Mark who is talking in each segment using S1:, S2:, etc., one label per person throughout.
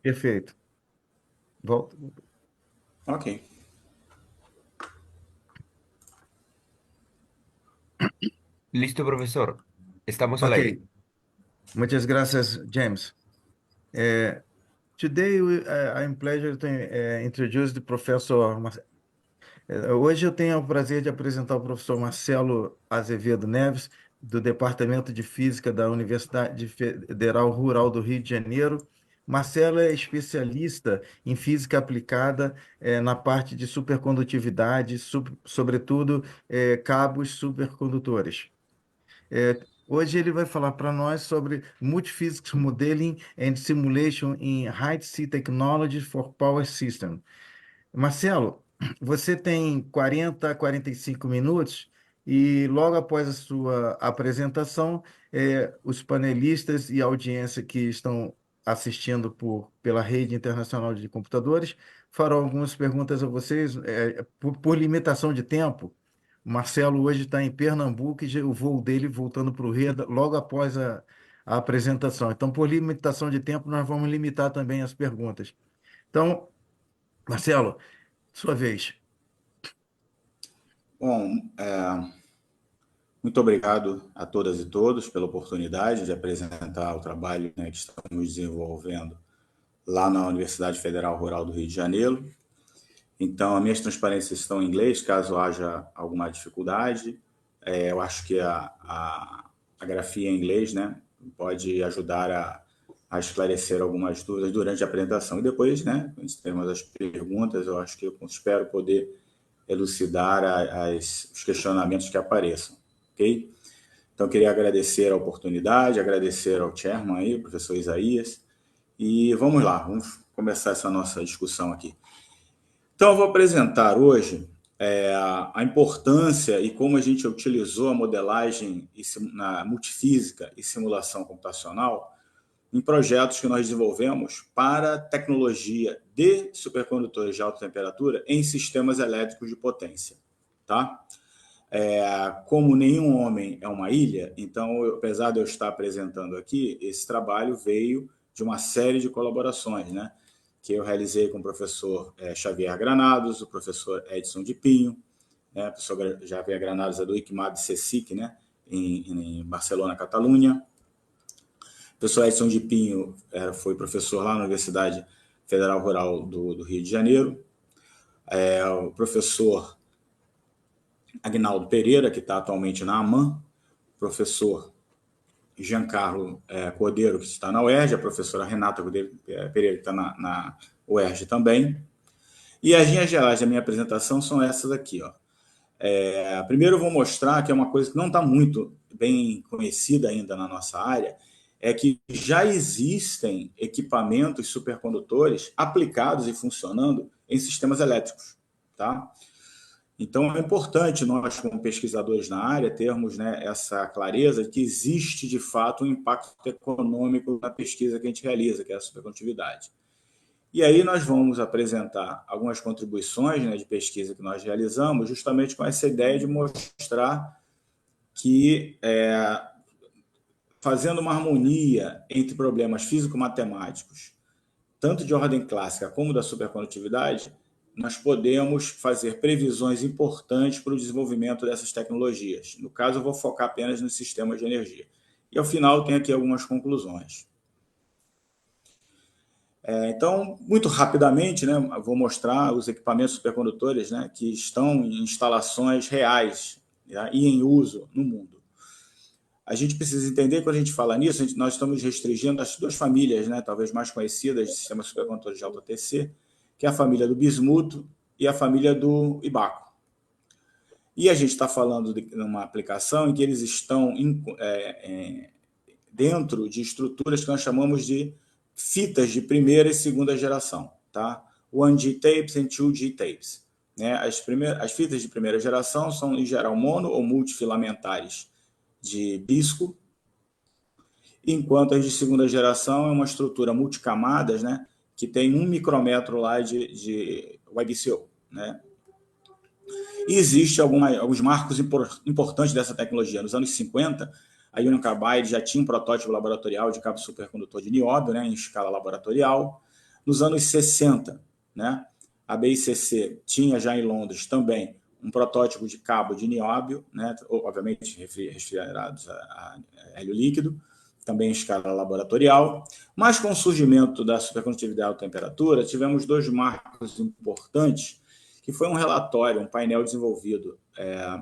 S1: Perfeito. Volta.
S2: Ok.
S3: Listo, profesor. Estamos al
S1: Ok.
S3: aire.
S1: Muitas graças, James. Today, I'm pleasure to introduce the Professor. Hoje eu tenho o prazer de apresentar o professor Marcelo Azevedo Neves, do Departamento de Física da Universidade Federal Rural do Rio de Janeiro. Marcelo é especialista em física aplicada, na parte de supercondutividade, sobretudo, cabos supercondutores. Hoje ele vai falar para nós sobre Multiphysics Modeling and Simulation in High-C Technology for Power System. Marcelo, você tem 40 a 45 minutos e logo após a sua apresentação, os panelistas e a audiência que estão assistindo pela rede internacional de computadores farão algumas perguntas a vocês, por limitação de tempo. O Marcelo hoje está em Pernambuco e o voo dele voltando para o Rio logo após a apresentação. Então, por limitação de tempo, nós vamos limitar também as perguntas. Então, Marcelo, sua vez.
S2: Bom, muito obrigado a todas e todos pela oportunidade de apresentar o trabalho, né, que estamos desenvolvendo lá na Universidade Federal Rural do Rio de Janeiro. Então, as minhas transparências estão em inglês, caso haja alguma dificuldade. Eu acho que a grafia em inglês, né, pode ajudar a esclarecer algumas dúvidas durante a apresentação. E depois, né, quando termos as perguntas, eu acho que eu espero poder elucidar os questionamentos que apareçam, ok? Então, queria agradecer a oportunidade, agradecer ao chairman aí, o professor Isaías, e vamos lá, vamos começar essa nossa discussão aqui. Então, eu vou apresentar hoje a importância e como a gente utilizou a modelagem na multifísica e simulação computacional em projetos que nós desenvolvemos para tecnologia de supercondutores de alta temperatura em sistemas elétricos de potência. Tá? Como nenhum homem é uma ilha, então, apesar de eu estar apresentando aqui, esse trabalho veio de uma série de colaborações, né? Que eu realizei com o professor Xavier Granados, o professor Edson de Pinho, né? O professor Xavier Granados é do ICMAD CSIC, né? Em Barcelona, Catalunha. O professor Edson de Pinho foi professor lá na Universidade Federal Rural do Rio de Janeiro. O professor Agnaldo Pereira, que está atualmente na AMAN, professor Giancarlo Cordeiro, que está na UERJ, a professora Renata Pereira, que está na UERJ também. E as linhas gerais da minha apresentação são essas aqui. Ó. Primeiro eu vou mostrar que é uma coisa que não está muito bem conhecida ainda na nossa área, é que já existem equipamentos supercondutores aplicados e funcionando em sistemas elétricos. Tá? Então, é importante nós, como pesquisadores na área, termos, né, essa clareza de que existe, de fato, um impacto econômico na pesquisa que a gente realiza, que é a supercondutividade. E aí nós vamos apresentar algumas contribuições, né, de pesquisa que nós realizamos, justamente com essa ideia de mostrar que, fazendo uma harmonia entre problemas físico-matemáticos, tanto de ordem clássica como da supercondutividade, nós podemos fazer previsões importantes para o desenvolvimento dessas tecnologias. No caso, eu vou focar apenas nos sistemas de energia. E, ao final, tem aqui algumas conclusões. Então, muito rapidamente, né, vou mostrar os equipamentos supercondutores, né, que estão em instalações reais, né, e em uso no mundo. A gente precisa entender, quando a gente fala nisso, nós estamos restringindo as duas famílias, né, talvez mais conhecidas de sistemas supercondutores de alta TC, que é a família do bismuto e a família do Ibaco. E a gente está falando de uma aplicação em que eles estão dentro de estruturas que nós chamamos de fitas de primeira e segunda geração, tá? 1G tapes e 2G tapes. Né? As fitas de primeira geração são, em geral, mono ou multifilamentares de bisco, enquanto as de segunda geração é uma estrutura multicamadas, né, que tem 1 micrômetro lá de YBCO. Né? E existe alguns marcos importantes dessa tecnologia. Nos anos 50, a Union Carbide já tinha um protótipo laboratorial de cabo supercondutor de nióbio, né, em escala laboratorial. nos anos 60, né? A BICC tinha já em Londres também um protótipo de cabo de nióbio, né? Obviamente refrigerados a hélio líquido, também em escala laboratorial, mas com o surgimento da supercondutividade de alta temperatura, tivemos dois marcos importantes, que foi um relatório, um painel desenvolvido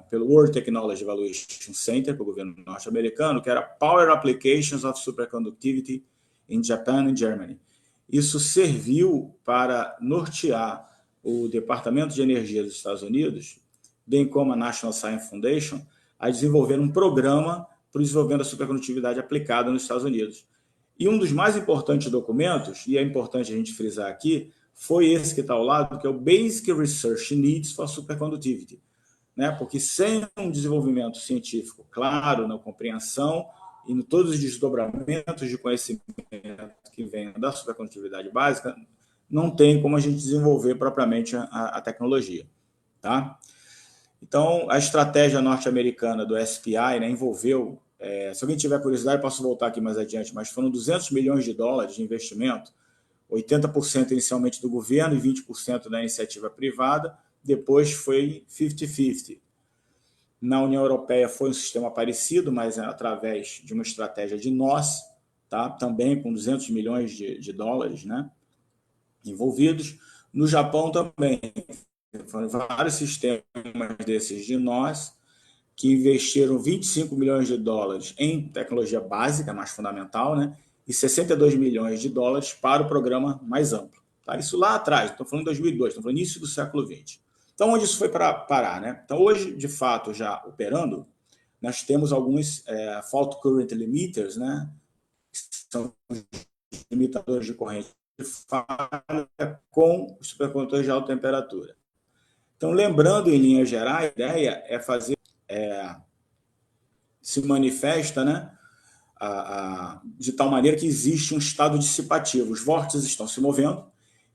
S2: pelo World Technology Evaluation Center, pelo governo norte-americano, que era Power Applications of Superconductivity in Japan and Germany. Isso serviu para nortear o Departamento de Energia dos Estados Unidos, bem como a National Science Foundation, a desenvolver um programa para o desenvolvimento da supercondutividade aplicada nos Estados Unidos. E um dos mais importantes documentos, e é importante a gente frisar aqui, foi esse que está ao lado, que é o Basic Research Needs for Superconductivity, né? Porque sem um desenvolvimento científico claro na compreensão e em todos os desdobramentos de conhecimento que vem da supercondutividade básica, não tem como a gente desenvolver propriamente a tecnologia, tá? Então, a estratégia norte-americana do SPI, né, envolveu, se alguém tiver curiosidade, posso voltar aqui mais adiante, mas foram 200 milhões de dólares de investimento, 80% inicialmente do governo e 20% da iniciativa privada, depois foi 50-50. Na União Europeia foi um sistema parecido, mas através de uma estratégia de nós, tá? Também com 200 milhões de dólares, né, envolvidos. No Japão também, foram vários sistemas desses de nós, que investiram 25 milhões de dólares em tecnologia básica, mais fundamental, né? E 62 milhões de dólares para o programa mais amplo. Tá? Isso lá atrás, estou falando em 2002, estou falando início do século XX. Então, onde isso foi para parar? Né? Então, hoje, de fato, já operando, nós temos alguns fault current limiters, né? Que são limitadores de corrente de falha com os supercondutores de alta temperatura. Então, lembrando em linhas gerais, a ideia é fazer, se manifesta, né, de tal maneira que existe um estado dissipativo. Os vórtices estão se movendo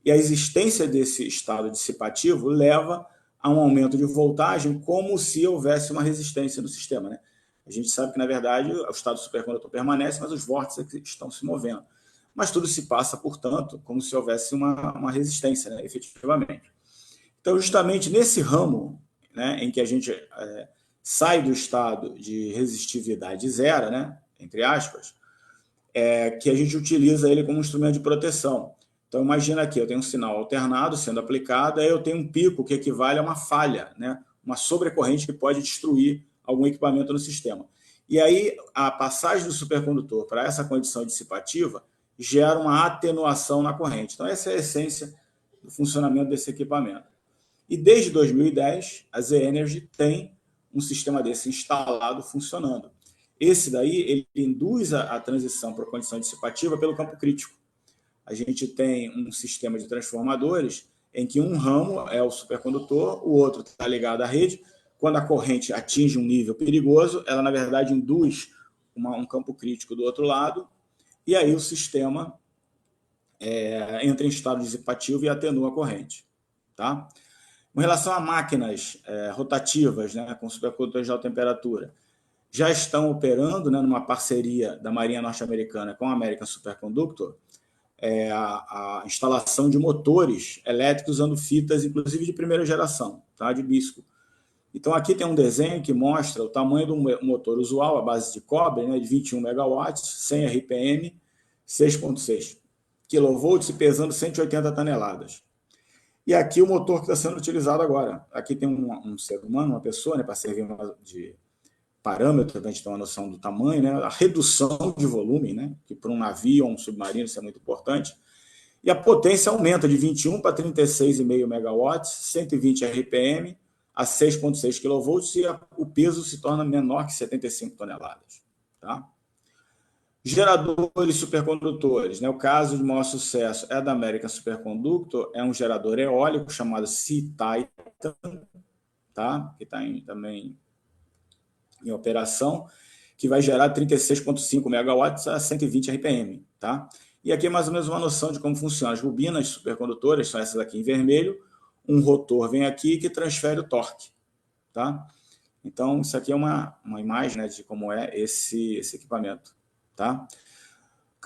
S2: e a existência desse estado dissipativo leva a um aumento de voltagem como se houvesse uma resistência no sistema, né? A gente sabe que, na verdade, o estado supercondutor permanece, mas os vórtices estão se movendo. Mas tudo se passa, portanto, como se houvesse uma resistência, né, efetivamente. Então, justamente nesse ramo, né, em que a gente sai do estado de resistividade zero, né, entre aspas, que a gente utiliza ele como um instrumento de proteção. Então, imagina aqui, eu tenho um sinal alternado sendo aplicado, aí eu tenho um pico que equivale a uma falha, né, uma sobrecorrente que pode destruir algum equipamento no sistema. E aí, a passagem do supercondutor para essa condição dissipativa gera uma atenuação na corrente. Então, essa é a essência do funcionamento desse equipamento. E desde 2010, a Z-Energy tem um sistema desse instalado funcionando. Esse daí, ele induz a transição para a condição dissipativa pelo campo crítico. A gente tem um sistema de transformadores em que um ramo é o supercondutor, o outro está ligado à rede. Quando a corrente atinge um nível perigoso, ela, na verdade, induz um campo crítico do outro lado, e aí o sistema entra em estado dissipativo e atenua a corrente. Tá? Com relação a máquinas rotativas, né, com supercondutores de alta temperatura, já estão operando, né, numa parceria da Marinha Norte-Americana com a American Superconductor, a instalação de motores elétricos usando fitas, inclusive de primeira geração, tá, de bisco. Então, aqui tem um desenho que mostra o tamanho do motor usual, à base de cobre, né, de 21 megawatts, 100 RPM, 6,6 kV e pesando 180 toneladas. E aqui o motor que está sendo utilizado agora. Aqui tem um ser humano, uma pessoa, né, para servir de parâmetro, para a gente ter uma noção do tamanho, né, a redução de volume, né, que para um navio ou um submarino isso é muito importante. E a potência aumenta de 21 para 36,5 megawatts, 120 RPM, a 6,6 kV, e o peso se torna menor que 75 toneladas. Tá? Geradores supercondutores, né? O caso de maior sucesso é da American Superconductor, é um gerador eólico chamado Sea Titan, tá? Que está também em operação, que vai gerar 36,5 megawatts a 120 RPM. Tá? E aqui é mais ou menos uma noção de como funciona. As bobinas supercondutoras são essas aqui em vermelho, um rotor vem aqui que transfere o torque. Tá? Então, isso aqui é uma imagem, né, de como é esse equipamento. Tá?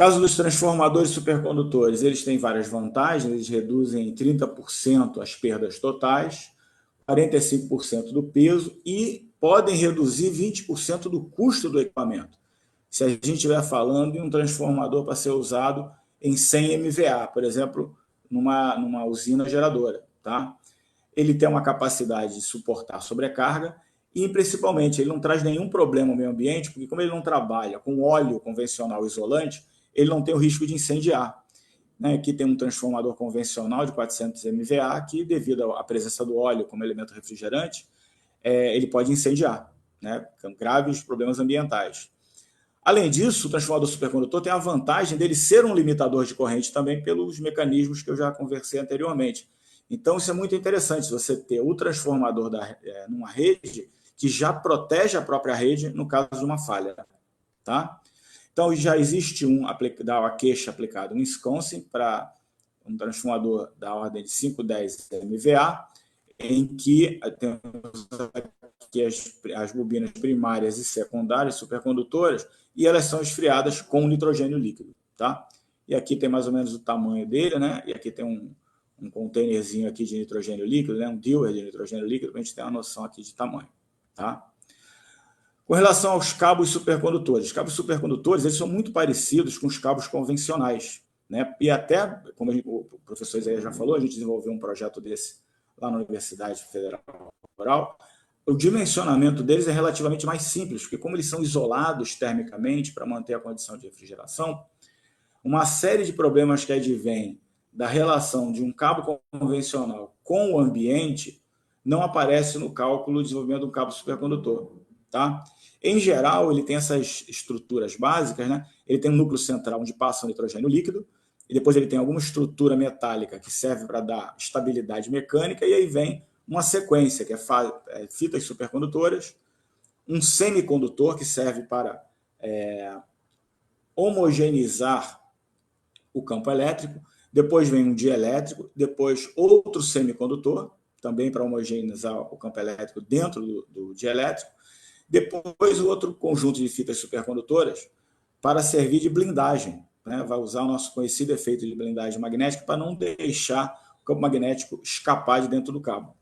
S2: caso dos transformadores supercondutores, eles têm várias vantagens, eles reduzem em 30% as perdas totais, 45% do peso e podem reduzir 20% do custo do equipamento. Se a gente estiver falando de um transformador para ser usado em 100 MVA, por exemplo, numa usina geradora, tá? Ele tem uma capacidade de suportar sobrecarga e, principalmente, ele não traz nenhum problema ao meio ambiente, porque como ele não trabalha com óleo convencional isolante, ele não tem o risco de incendiar. Né? Aqui tem um transformador convencional de 400 MVA que, devido à presença do óleo como elemento refrigerante, ele pode incendiar, né? Com graves problemas ambientais. Além disso, o transformador supercondutor tem a vantagem dele ser um limitador de corrente também pelos mecanismos que eu já conversei anteriormente. Então, isso é muito interessante, você ter o transformador numa rede que já protege a própria rede no caso de uma falha. Tá? Então, já existe da queixa aplicado em Wisconsin para um transformador da ordem de 510 MVA, em que temos aqui as bobinas primárias e secundárias supercondutoras, e elas são esfriadas com nitrogênio líquido. Tá? E aqui tem mais ou menos o tamanho dele, né? E aqui tem um containerzinho aqui de nitrogênio líquido, né? Um dealer de nitrogênio líquido, para a gente ter uma noção aqui de tamanho. Tá? Com relação aos cabos supercondutores, os cabos supercondutores eles são muito parecidos com os cabos convencionais. Né? E até, como o professor Isaías já falou, a gente desenvolveu um projeto desse lá na Universidade Federal Rural. O dimensionamento deles é relativamente mais simples, porque como eles são isolados termicamente para manter a condição de refrigeração, uma série de problemas que advêm da relação de um cabo convencional com o ambiente não aparece no cálculo de desenvolvimento de um cabo supercondutor. Tá? Em geral, ele tem essas estruturas básicas, né? Ele tem um núcleo central onde passa o nitrogênio líquido, e depois ele tem alguma estrutura metálica que serve para dar estabilidade mecânica, e aí vem uma sequência, que é fitas supercondutoras, um semicondutor que serve para homogeneizar o campo elétrico, depois vem um dielétrico, depois outro semicondutor, também para homogeneizar o campo elétrico dentro do dielétrico, depois outro conjunto de fitas supercondutoras para servir de blindagem. Né? Vai usar o nosso conhecido efeito de blindagem magnética para não deixar o campo magnético escapar de dentro do cabo.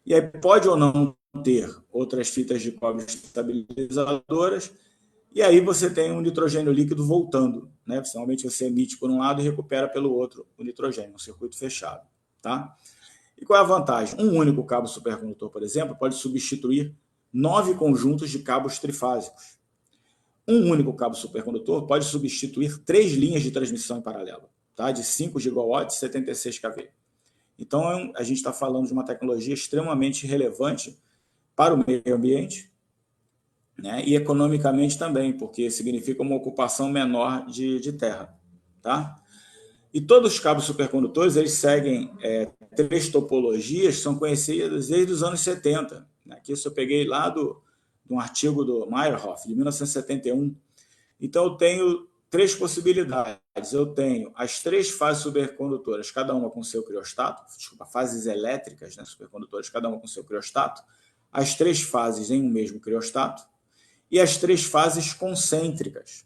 S2: E aí pode ou não ter outras fitas de cobre estabilizadoras, e aí você tem um nitrogênio líquido voltando. Né? Normalmente você emite por um lado e recupera pelo outro o nitrogênio, um circuito fechado. Tá? E qual é a vantagem? Um único cabo supercondutor, por exemplo, pode substituir 9 conjuntos de cabos trifásicos. Um único cabo supercondutor pode substituir 3 linhas de transmissão em paralelo, tá? De 5 gigawatts e 76 kV. Então, a gente está falando de uma tecnologia extremamente relevante para o meio ambiente, né? E economicamente também, porque significa uma ocupação menor de terra. Tá? E todos os cabos supercondutores eles seguem 3 topologias, são conhecidas desde os anos 70. Aqui eu peguei lá de um artigo do Meyerhoff, de 1971. Então, eu tenho 3 possibilidades. Eu tenho as 3 fases supercondutoras, cada uma com seu criostato, fases elétricas, né, supercondutoras, cada uma com seu criostato, as 3 fases em um mesmo criostato, e as 3 fases concêntricas.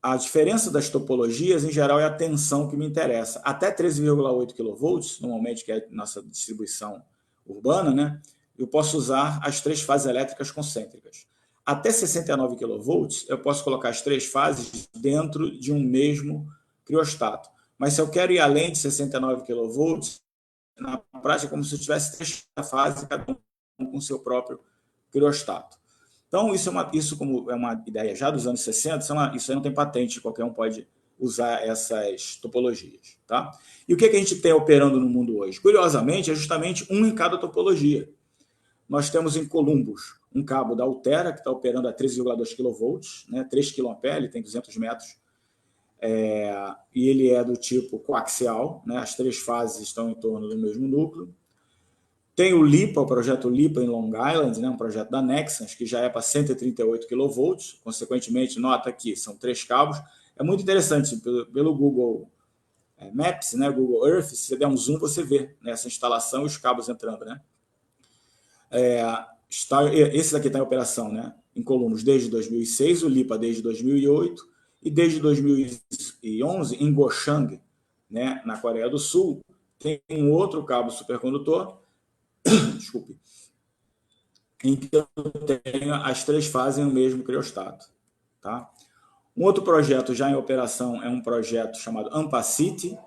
S2: A diferença das topologias, em geral, é a tensão que me interessa. Até 13,8 kV, normalmente, que é a nossa distribuição urbana, né? Eu posso usar as 3 fases elétricas concêntricas. Até 69 kV, eu posso colocar as 3 fases dentro de um mesmo criostato. Mas se eu quero ir além de 69 kV, na prática é como se eu tivesse 3 fases, cada um com seu próprio criostato. Então, isso como é uma ideia já dos anos 60, isso aí não tem patente, qualquer um pode usar essas topologias. Tá? E o que a gente tem operando no mundo hoje? Curiosamente, é justamente um em cada topologia. Nós temos em Columbus um cabo da Altera, que está operando a 13,2 kV, né, 3 kA, ele tem 200 metros, e ele é do tipo coaxial, né, as 3 fases estão em torno do mesmo núcleo. Tem o LIPA, o projeto LIPA em Long Island, né, um projeto da Nexans, que já é para 138 kV, consequentemente, nota que são 3 cabos. É muito interessante, pelo Google Maps, né, Google Earth, se você der um zoom, você vê essa instalação e os cabos entrando. Né? Esse daqui está em operação, né, em Columbus desde 2006, o LIPA desde 2008, E desde 2011, em Gochang, né, na Coreia do Sul, tem um outro cabo supercondutor, desculpe, em que eu tenho as três fases no mesmo criostato. Tá? Um outro projeto já em operação é um projeto chamado Ampacity,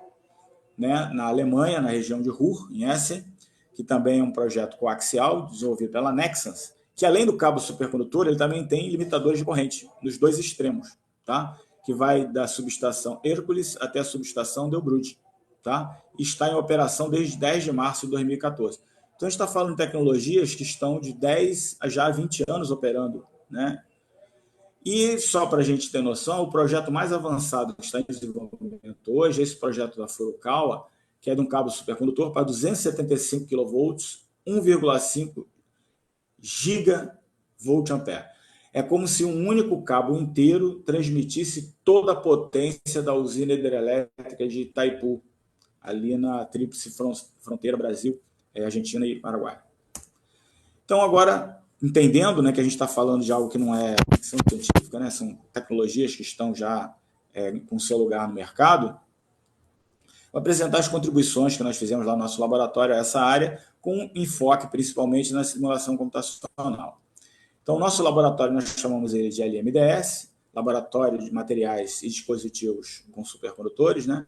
S2: né, na Alemanha, na região de Ruhr, em Essen, que também é um projeto coaxial desenvolvido pela Nexans, que além do cabo supercondutor, ele também tem limitadores de corrente nos dois extremos, tá? Que vai da subestação Hércules até a subestação Delbrück, tá? E está em operação desde 10 de março de 2014. Então, a gente está falando de tecnologias que estão de 10 a já 20 anos operando, né? E só para a gente ter noção, o projeto mais avançado que está em desenvolvimento hoje é esse projeto da Furukawa, que é de um cabo supercondutor para 275 kV, 1,5 gigavolt-ampere. É como se um único cabo inteiro transmitisse toda a potência da usina hidrelétrica de Itaipu, ali na tríplice fronteira Brasil, Argentina e Paraguai. Então, agora, entendendo, né, que a gente está falando de algo que não é ficção científica, né, são tecnologias que estão já com seu lugar no mercado, vou apresentar as contribuições que nós fizemos lá no nosso laboratório a essa área, com enfoque principalmente na simulação computacional. Então, o nosso laboratório nós chamamos ele de LMDS, Laboratório de Materiais e Dispositivos com Supercondutores, né?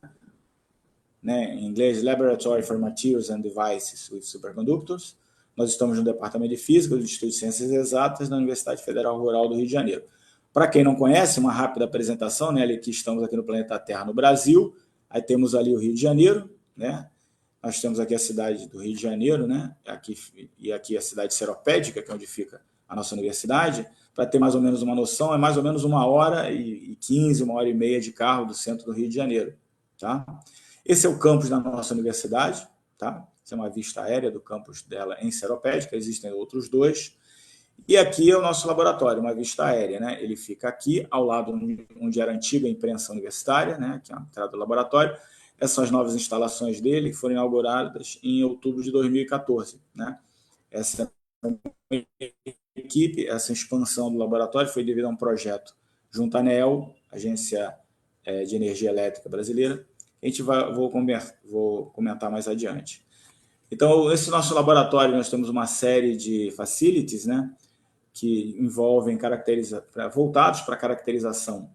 S2: Em inglês, Laboratory for Materials and Devices with Superconductors. Nós estamos no Departamento de Física do Instituto de Ciências Exatas da Universidade Federal Rural do Rio de Janeiro. Para quem não conhece, uma rápida apresentação, né? Que estamos aqui no planeta Terra, no Brasil. Aí temos ali o Rio de Janeiro, né? Nós temos aqui a cidade do Rio de Janeiro, né? Aqui a cidade seropédica, que é onde fica a nossa universidade. Para ter mais ou menos uma noção, é mais ou menos 1h15, 1h30 de carro do centro do Rio de Janeiro. Tá? Esse é o campus da nossa universidade. Tá? Essa é uma vista aérea do campus dela em Seropédica, existem outros dois. E aqui é o nosso laboratório, uma vista aérea. Né? Ele fica aqui, ao lado onde era a antiga imprensa universitária, né? Que é a entrada do laboratório. Essas são as novas instalações dele, que foram inauguradas em outubro de 2014. Né? Essa equipe, essa expansão do laboratório foi devido a um projeto junto à ANEEL, Agência de Energia Elétrica Brasileira. Vou comentar mais adiante. Então, esse nosso laboratório, nós temos uma série de facilities, né, que envolvem voltados para caracterização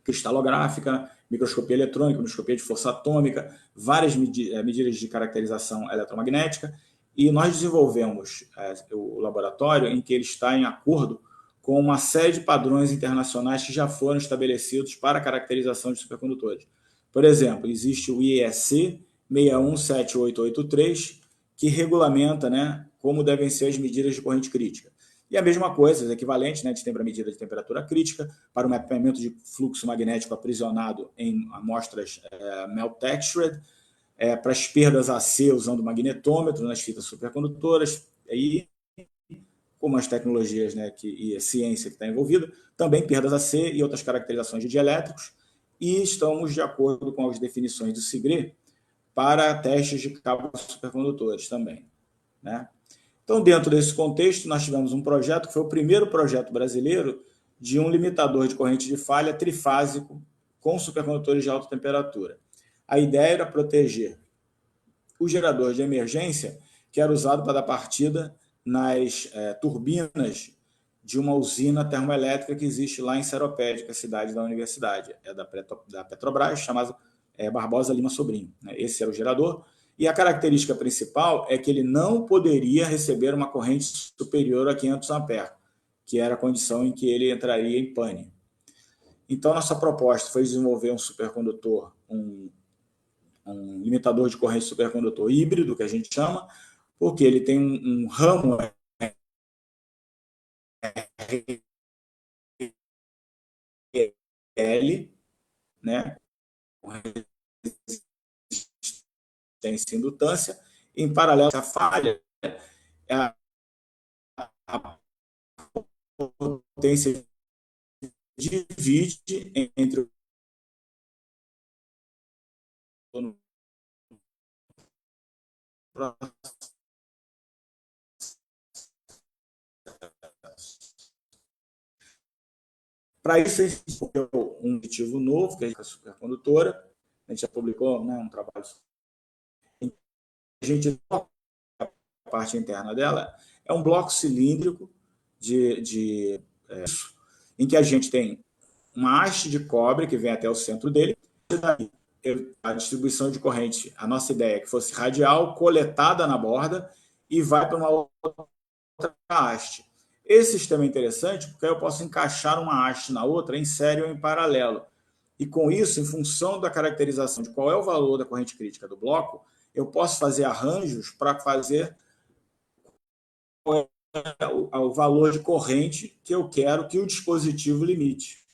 S2: cristalográfica, microscopia eletrônica, microscopia de força atômica, várias medidas de caracterização eletromagnética, e nós desenvolvemos o laboratório em que ele está em acordo com uma série de padrões internacionais que já foram estabelecidos para a caracterização de supercondutores. Por exemplo, existe o IEC 617883, que regulamenta, né, como devem ser as medidas de corrente crítica. E a mesma coisa, equivalente, né, a gente tem para medida de temperatura crítica, para o mapeamento de fluxo magnético aprisionado em amostras melt textured, para as perdas AC usando magnetômetro nas fitas supercondutoras, e como as tecnologias, né, e a ciência que está envolvida, também perdas AC e outras caracterizações de dielétricos, e estamos de acordo com as definições do SIGRE para testes de cabos supercondutores também. Né? Então, dentro desse contexto, nós tivemos um projeto que foi o primeiro projeto brasileiro de um limitador de corrente de falha trifásico com supercondutores de alta temperatura. A ideia era proteger o gerador de emergência, que era usado para dar partida nas turbinas de uma usina termoelétrica que existe lá em Seropédica, cidade da universidade, da Petrobras, chamada Barbosa Lima Sobrinho. Né? Esse era o gerador. E a característica principal é que ele não poderia receber uma corrente superior a 500 amperes, que era a condição em que ele entraria em pane. Então, nossa proposta foi desenvolver um supercondutor, um limitador de corrente supercondutor híbrido, que a gente chama, porque ele tem um ramo L, né, com resistência e indutância, em paralelo a falha, a potência divide entre o Para isso, a gente desenvolveu um aditivo novo, que é a supercondutora. A gente já publicou, né, um trabalho. A gente, a parte interna dela é um bloco cilíndrico em que a gente tem uma haste de cobre que vem até o centro dele. A distribuição de corrente, a nossa ideia é que fosse radial, coletada na borda e vai para uma outra haste. Esse sistema é interessante porque eu posso encaixar uma haste na outra em série ou em paralelo. E com isso, em função da caracterização de qual é o valor da corrente crítica do bloco, eu posso fazer arranjos para fazer o valor de corrente que eu quero que o dispositivo limite.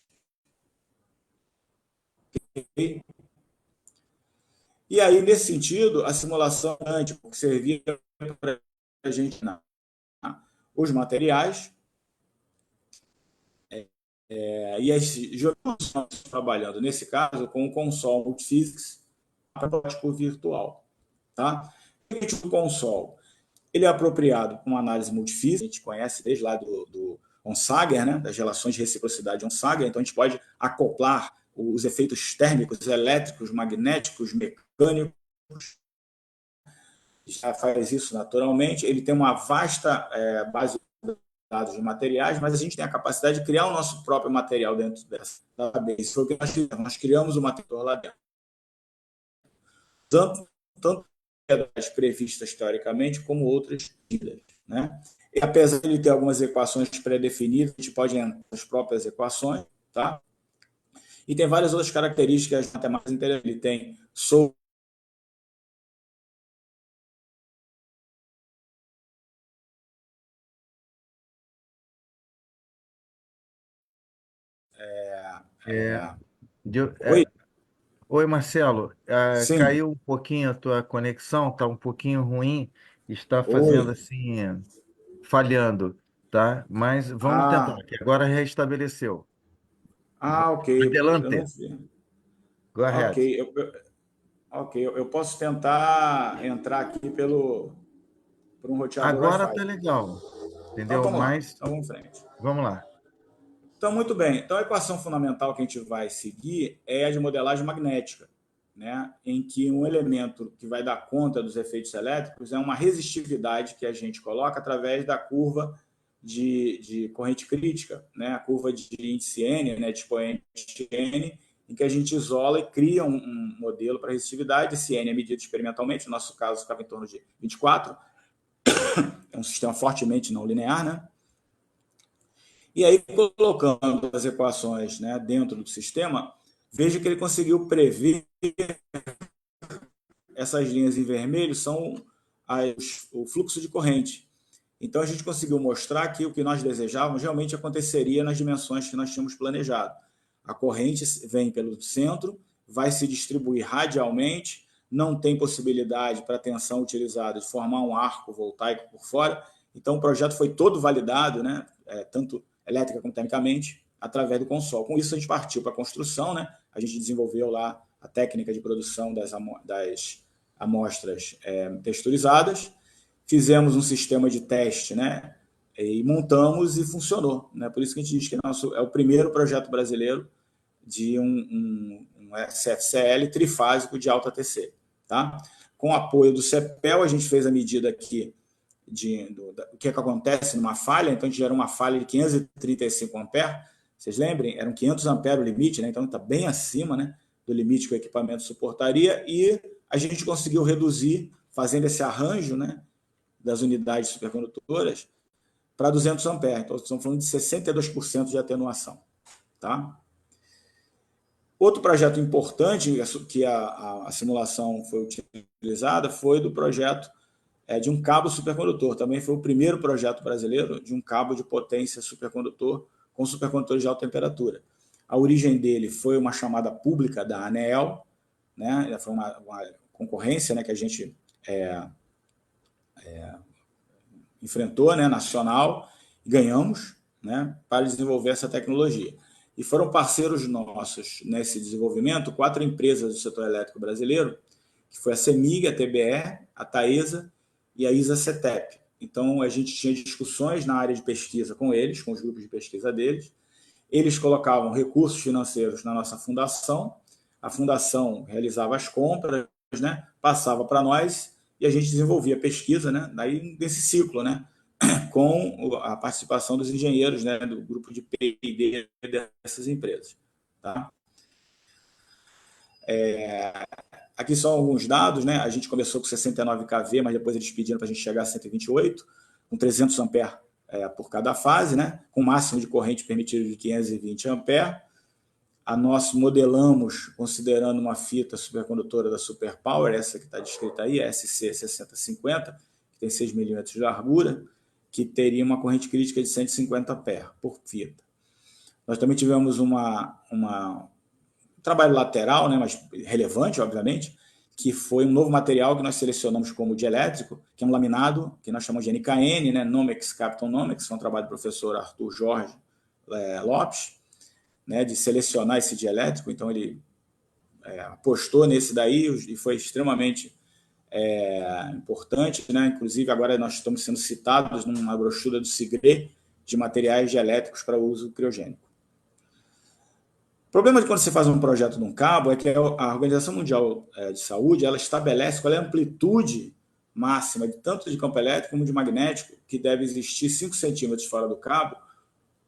S2: E aí, nesse sentido, a simulação porque servia para a gente os materiais e as geometrias trabalhando, nesse caso, com o console Multiphysics protótipo virtual. Tá? O console ele é apropriado para uma análise multifísica, a gente conhece desde lá do Onsager, né, das relações de reciprocidade de Onsager, então a gente pode acoplar os efeitos térmicos, elétricos, magnéticos, mecânicos, já faz isso naturalmente, ele tem uma vasta base de dados de materiais, mas a gente tem a capacidade de criar o nosso próprio material dentro dessa database. Foi o que nós criamos o material lá dentro. Tanto previstas teoricamente, como outras, né? E apesar de ele ter algumas equações pré-definidas, a gente pode entrar nas próprias equações, tá? E tem várias outras características até mais interessantes. Ele tem Oi?
S1: Oi, Marcelo.
S2: Sim.
S1: Caiu um pouquinho a tua conexão, está um pouquinho ruim, está fazendo
S2: Oi.
S1: assim, falhando, tá? Mas vamos tentar, que agora restabeleceu.
S2: Ok. Eu não
S1: Adelante.
S2: vi.
S1: Go
S2: Ok.
S1: ahead.
S2: Eu posso tentar entrar aqui por um roteador
S1: Agora
S2: Wi-Fi.
S1: tá legal,
S2: Então,
S1: entendeu?
S2: vamos lá.
S1: Mas
S2: Então, vamos em frente.
S1: vamos lá.
S2: Então, muito bem. Então, a equação fundamental que a gente vai seguir é a de modelagem magnética, né? Em que um elemento que vai dar conta dos efeitos elétricos é uma resistividade que a gente coloca através da curva de corrente crítica, né? A curva de índice N, né? De expoente N, em que a gente isola e cria um modelo para resistividade. Esse N é medido experimentalmente, no nosso caso ficava em torno de 24, é um sistema fortemente não linear, né? E aí, colocando as equações, né, dentro do sistema, veja que ele conseguiu prever essas linhas em vermelho são o fluxo de corrente. Então, a gente conseguiu mostrar que o que nós desejávamos realmente aconteceria nas dimensões que nós tínhamos planejado. A corrente vem pelo centro, vai se distribuir radialmente, não tem possibilidade para a tensão utilizada de formar um arco voltaico por fora. Então, o projeto foi todo validado, né, tanto elétrica como termicamente, através do console. Com isso, a gente partiu para a construção, né? A gente desenvolveu lá a técnica de produção das amostras texturizadas, fizemos um sistema de teste, né? E montamos e funcionou, né? Por isso que a gente diz que é o primeiro projeto brasileiro de um SFCL trifásico de alta TC, tá? Com apoio do CEPEL, a gente fez a medida aqui o que acontece numa falha. Então a gente gera uma falha de 535 amperes. Vocês lembrem? Eram 500 amperes o limite, né? Então está bem acima, né, do limite que o equipamento suportaria, e a gente conseguiu reduzir, fazendo esse arranjo, né, das unidades supercondutoras para 200 amperes. Então estamos falando de 62% de atenuação. Tá? Outro projeto importante que a simulação foi utilizada foi do projeto de um cabo supercondutor. Também foi o primeiro projeto brasileiro de um cabo de potência supercondutor com supercondutores de alta temperatura. A origem dele foi uma chamada pública da ANEEL, né? Foi uma concorrência, né, que a gente enfrentou, né, nacional, e ganhamos, né, para desenvolver essa tecnologia. E foram parceiros nossos nesse desenvolvimento 4 empresas do setor elétrico brasileiro, que foi a CEMIG, a TBE, a Taesa e a ISA-CETEP. Então, a gente tinha discussões na área de pesquisa com eles, com os grupos de pesquisa deles, Eles colocavam recursos financeiros na nossa fundação, a fundação realizava as compras, né, passava para nós e a gente desenvolvia pesquisa, né, daí nesse ciclo, né, com a participação dos engenheiros, né, do grupo de P&D dessas empresas. Tá? Aqui são alguns dados, né? A gente começou com 69 kV, mas depois eles pediram para a gente chegar a 128, com 300 amperes por cada fase, né? Com máximo de corrente permitido de 520 amperes. Nós modelamos considerando uma fita supercondutora da Superpower, essa que está descrita aí, a SC6050, que tem 6 milímetros de largura, que teria uma corrente crítica de 150 amperes por fita. Nós também tivemos um trabalho lateral, né, mas relevante, obviamente, que foi um novo material que nós selecionamos como dielétrico, que é um laminado, que nós chamamos de NKN, né, Nomex Capton Nomex, foi um trabalho do professor Arthur Jorge Lopes, né, de selecionar esse dielétrico. Então ele apostou nesse daí e foi extremamente importante, né? Inclusive agora nós estamos sendo citados numa brochura do SIGRE de materiais dielétricos para uso criogênico. O problema de quando você faz um projeto num cabo é que a Organização Mundial de Saúde ela estabelece qual é a amplitude máxima de tanto de campo elétrico como de magnético que deve existir 5 centímetros fora do cabo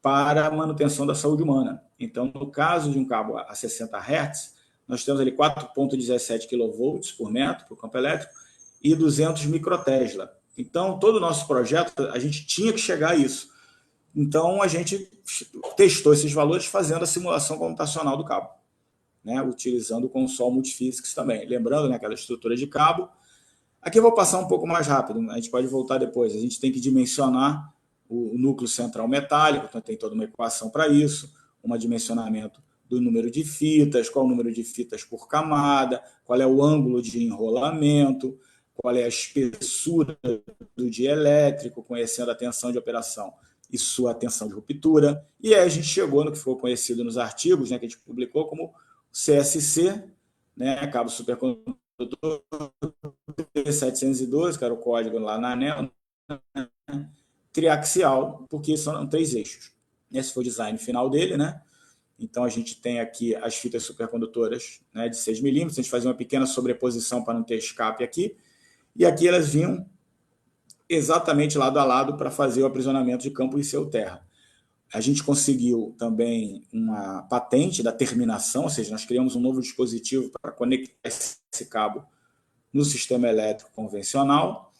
S2: para a manutenção da saúde humana. Então, no caso de um cabo a 60 Hz, nós temos ali 4,17 kV por metro para o campo elétrico e 200 microtesla. Então, todo o nosso projeto, a gente tinha que chegar a isso. Então, a gente testou esses valores fazendo a simulação computacional do cabo, né, utilizando o console multiphysics também. Lembrando, né, aquela estrutura de cabo. Aqui eu vou passar um pouco mais rápido, a gente pode voltar depois. A gente tem que dimensionar o núcleo central metálico, então tem toda uma equação para isso, um dimensionamento do número de fitas, qual o número de fitas por camada, qual é o ângulo de enrolamento, qual é a espessura do dielétrico, conhecendo a tensão de operação e sua tensão de ruptura. E aí a gente chegou no que ficou conhecido nos artigos, né, que a gente publicou como CSC, né, cabo supercondutor 712, que era o código lá na ANEEL, né, triaxial, porque são 3 eixos. Esse foi o design final dele, né? Então a gente tem aqui as fitas supercondutoras, né, de 6 milímetros, a gente fazia uma pequena sobreposição para não ter escape aqui, e aqui elas vinham exatamente lado a lado para fazer o aprisionamento de campo em seu terra. A gente conseguiu também uma patente da terminação, ou seja, nós criamos um novo dispositivo para conectar esse cabo no sistema elétrico convencional.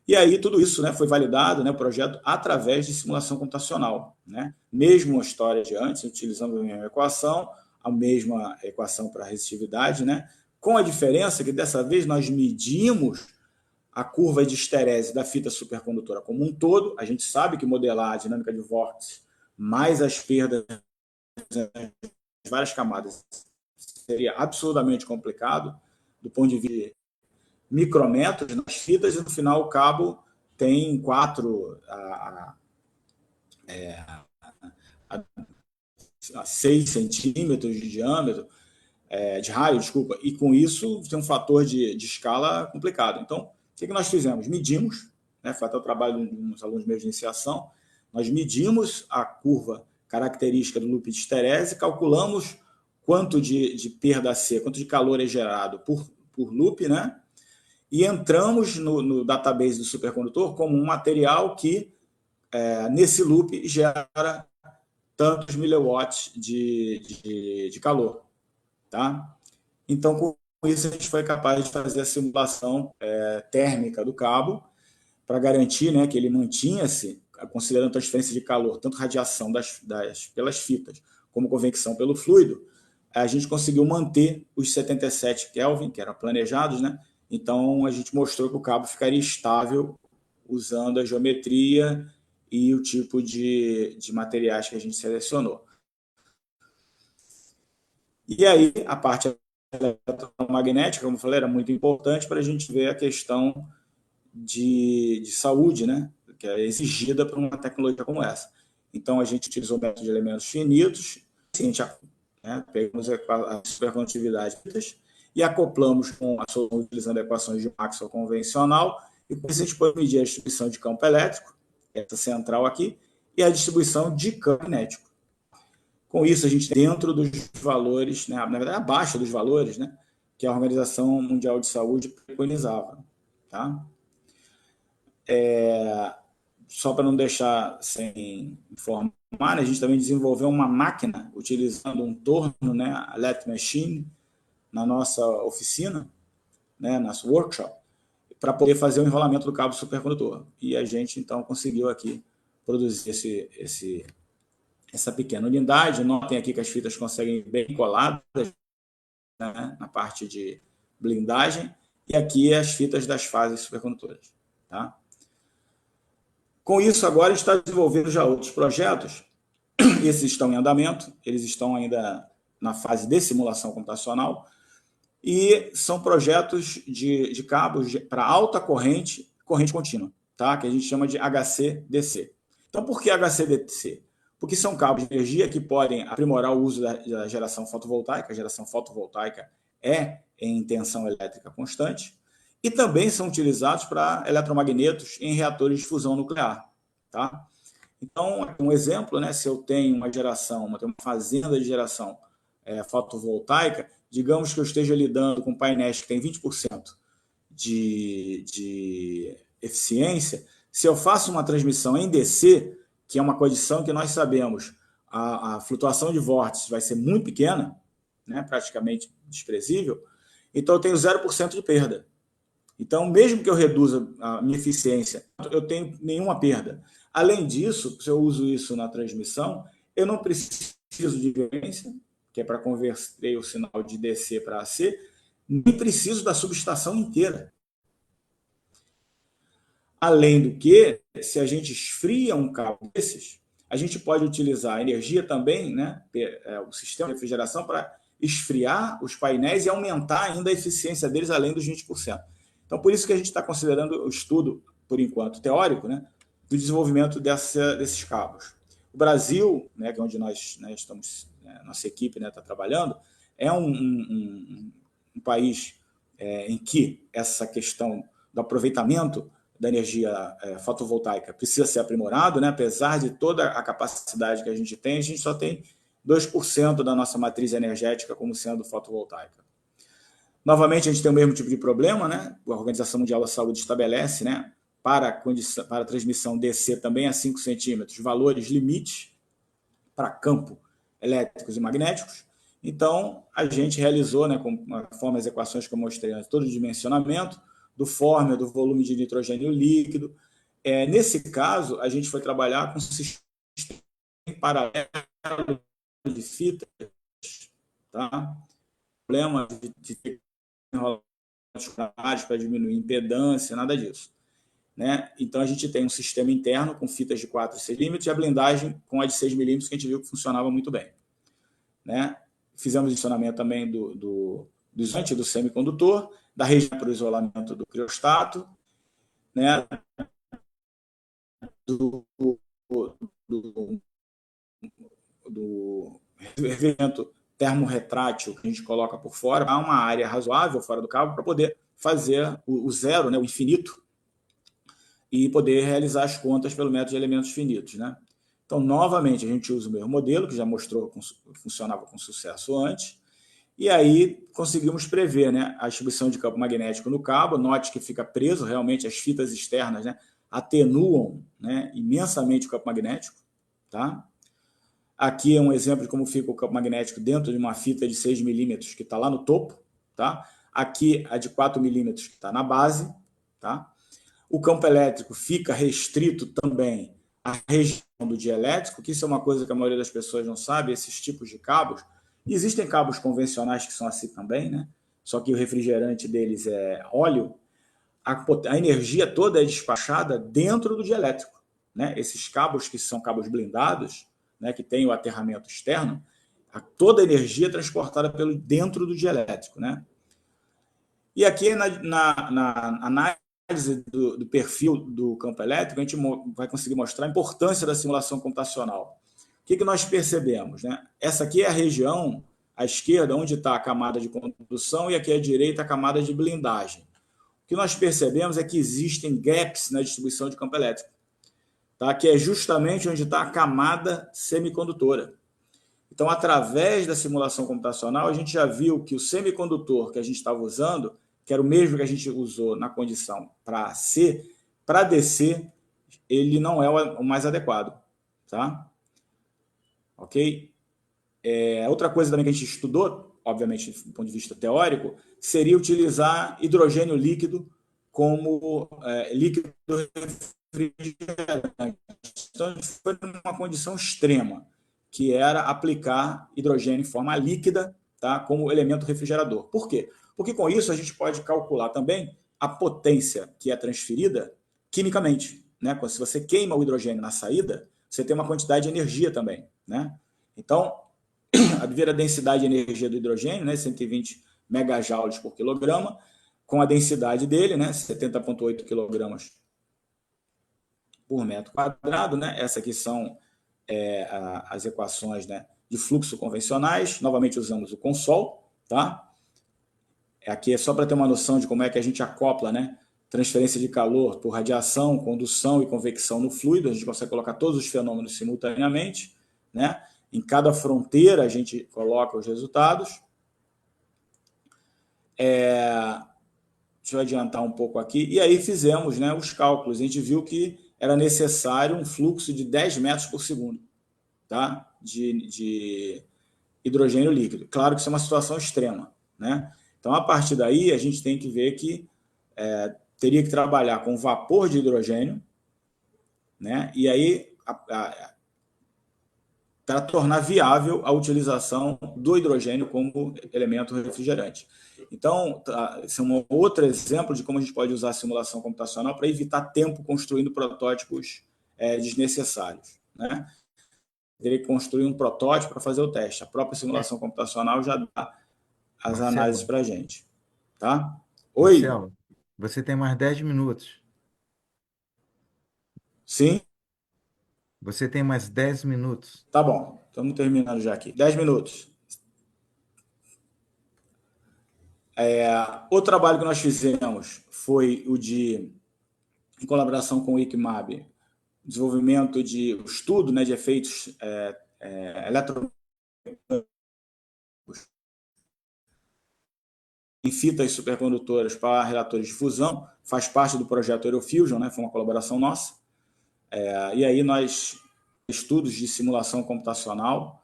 S2: E aí tudo isso, né, foi validado, né, o projeto através de simulação computacional, né? Mesmo a história de antes, utilizando a mesma equação, a mesma equação para a resistividade, né? Com a diferença que dessa vez nós medimos a curva de esterese da fita supercondutora como um todo. A gente sabe que modelar a dinâmica de vórtice mais as perdas em várias camadas seria absolutamente complicado do ponto de vista de micrômetros nas fitas, e no final o cabo tem 4 a 6 centímetros de diâmetro, de raio, desculpa, e com isso tem um fator de escala complicado. Então, o que nós fizemos? Medimos, né, foi até o trabalho de uns alunos meus de iniciação, nós medimos a curva característica do loop de esterese, calculamos quanto de perda C, quanto de calor é gerado por loop, né? E entramos no database do supercondutor como um material que, nesse loop, gera tantos miliwatts de calor. Tá? Então, com isso, a gente foi capaz de fazer a simulação térmica do cabo para garantir, né, que ele mantinha-se, considerando transferência de calor, tanto radiação pelas fitas como convecção pelo fluido. A gente conseguiu manter os 77 Kelvin, que eram planejados, né? Então, a gente mostrou que o cabo ficaria estável usando a geometria e o tipo de materiais que a gente selecionou. E aí, a parte eletromagnética, como eu falei, era muito importante para a gente ver a questão de saúde, né, que é exigida por uma tecnologia como essa. Então, a gente utilizou o método de elementos finitos, a gente, né, pegamos a supercondutividade e acoplamos com a solução utilizando equações de Maxwell convencional, e com isso a gente pode medir a distribuição de campo elétrico, essa central aqui, e a distribuição de campo magnético. Com isso, a gente tem dentro dos valores, né, na verdade, abaixo dos valores, né, que a Organização Mundial de Saúde preconizava. Tá? Só para não deixar sem informar, né, a gente também desenvolveu uma máquina utilizando um torno, né, a LED Machine, na nossa oficina, né, nosso workshop, para poder fazer o enrolamento do cabo supercondutor. E a gente, então, conseguiu aqui produzir essa pequena unidade. Notem aqui que as fitas conseguem ir bem coladas, né, na parte de blindagem, e aqui as fitas das fases supercondutoras. Tá? Com isso, agora a gente está desenvolvendo já outros projetos. Esses estão em andamento, eles estão ainda na fase de simulação computacional, e são projetos de cabos para alta corrente contínua, tá? Que a gente chama de HCDC. Então, por que HCDC? Porque são cabos de energia que podem aprimorar o uso da geração fotovoltaica. A geração fotovoltaica é em tensão elétrica constante, e também são utilizados para eletromagnetos em reatores de fusão nuclear. Tá? Então, um exemplo, né, se eu tenho uma fazenda de geração fotovoltaica, digamos que eu esteja lidando com painéis que têm 20% de eficiência, se eu faço uma transmissão em DC, que é uma condição que nós sabemos, a flutuação de vórtices vai ser muito pequena, né, praticamente desprezível, então eu tenho 0% de perda. Então, mesmo que eu reduza a minha eficiência, eu tenho nenhuma perda. Além disso, se eu uso isso na transmissão, eu não preciso de violência, que é para converter o sinal de DC para AC, nem preciso da subestação inteira. Além do que, se a gente esfria um cabo desses, a gente pode utilizar a energia também, né, o sistema de refrigeração, para esfriar os painéis e aumentar ainda a eficiência deles além dos 20%. Então, por isso que a gente está considerando o estudo, por enquanto, teórico, né, do desenvolvimento desses cabos. O Brasil, né, que é onde nós, né, estamos, nossa equipe, né, está trabalhando, é um país em que essa questão do aproveitamento da energia fotovoltaica precisa ser aprimorado, né, apesar de toda a capacidade que a gente só tem 2% da nossa matriz energética como sendo fotovoltaica. Novamente, a gente tem o mesmo tipo de problema, né? A Organização Mundial da Saúde estabelece, né, para a transmissão DC também a 5 centímetros, valores limites para campo elétricos e magnéticos. Então, a gente realizou, né, conforme as equações que eu mostrei antes, todo o dimensionamento do Former, do volume de nitrogênio líquido. Nesse caso, a gente foi trabalhar com um sistema paralelo de fitas, tá? Problema de enrolar para diminuir impedância, nada disso. Né? Então, a gente tem um sistema interno com fitas de 4 e 6 milímetros e a blindagem com a de 6 milímetros, que a gente viu que funcionava muito bem. Né? Fizemos isolamento também do isolante do semicondutor, da região para o isolamento do criostato, né? do revestimento termorretrátil que a gente coloca por fora, há uma área razoável fora do cabo para poder fazer o zero, né, o infinito, e poder realizar as contas pelo método de elementos finitos. Né? Então, novamente, a gente usa o mesmo modelo, que já mostrou que funcionava com sucesso antes, e aí conseguimos prever, né, a distribuição de campo magnético no cabo. Note que fica preso, realmente as fitas externas, né, atenuam, né, imensamente o campo magnético. Tá? Aqui é um exemplo de como fica o campo magnético dentro de uma fita de 6 milímetros, que está lá no topo. Tá? Aqui a de 4 milímetros, que está na base. Tá? O campo elétrico fica restrito também à região do dielétrico, que isso é uma coisa que a maioria das pessoas não sabe, esses tipos de cabos. Existem cabos convencionais que são assim também, né? Só que o refrigerante deles é óleo. A energia toda é despachada dentro do dielétrico. Né? Esses cabos que são cabos blindados, né, que tem o aterramento externo, toda a energia é transportada dentro do dielétrico. Né? E aqui na análise do perfil do campo elétrico, a gente vai conseguir mostrar a importância da simulação computacional. O que nós percebemos? Né? Essa aqui é a região, à esquerda, onde está a camada de condução, e aqui à direita a camada de blindagem. O que nós percebemos é que existem gaps na distribuição de campo elétrico, tá? Que é justamente onde está a camada semicondutora. Então, através da simulação computacional, a gente já viu que o semicondutor que a gente estava usando, que era o mesmo que a gente usou na condição para C, para DC, ele não é o mais adequado. Tá? Ok? Outra coisa também que a gente estudou, obviamente, do ponto de vista teórico, seria utilizar hidrogênio líquido como líquido refrigerante. Então, a gente foi numa condição extrema, que era aplicar hidrogênio em forma líquida, tá, como elemento refrigerador. Por quê? Porque com isso a gente pode calcular também a potência que é transferida quimicamente. Né? Se você queima o hidrogênio na saída, você tem uma quantidade de energia também. Né? Então, a ver a densidade de energia do hidrogênio, né, 120 megajoules por quilograma, com a densidade dele, né, 70,8 quilogramas por metro quadrado. Né? Essas aqui são as equações, né, de fluxo convencionais. Novamente usamos o consol. Tá? Aqui é só para ter uma noção de como é que a gente acopla, né, transferência de calor por radiação, condução e convecção no fluido. A gente consegue colocar todos os fenômenos simultaneamente. Né? Em cada fronteira a gente coloca os resultados. Deixa eu adiantar um pouco aqui. E aí fizemos, né, os cálculos. A gente viu que era necessário um fluxo de 10 metros por segundo, tá? de hidrogênio líquido. Claro que isso é uma situação extrema. Né? Então, a partir daí, a gente tem que ver que teria que trabalhar com vapor de hidrogênio, né? E aí para tornar viável a utilização do hidrogênio como elemento refrigerante. Então, esse é um outro exemplo de como a gente pode usar a simulação computacional para evitar tempo construindo protótipos desnecessários. Né? Teria que construir um protótipo para fazer o teste. A própria simulação computacional já dá as análises
S1: Marcelo,
S2: para a gente. Tá? Oi?
S1: Marcelo, você tem mais 10 minutos.
S2: Sim?
S1: Você tem mais 10 minutos.
S2: Tá bom. Estamos terminando já aqui. 10 minutos. O trabalho que nós fizemos foi o de, em colaboração com o ICMAB, desenvolvimento de estudo, né, de efeitos eletromagnéticos em fitas supercondutoras para reatores de fusão. Faz parte do projeto Aerofusion, né, foi uma colaboração nossa. E aí nós estudos de simulação computacional,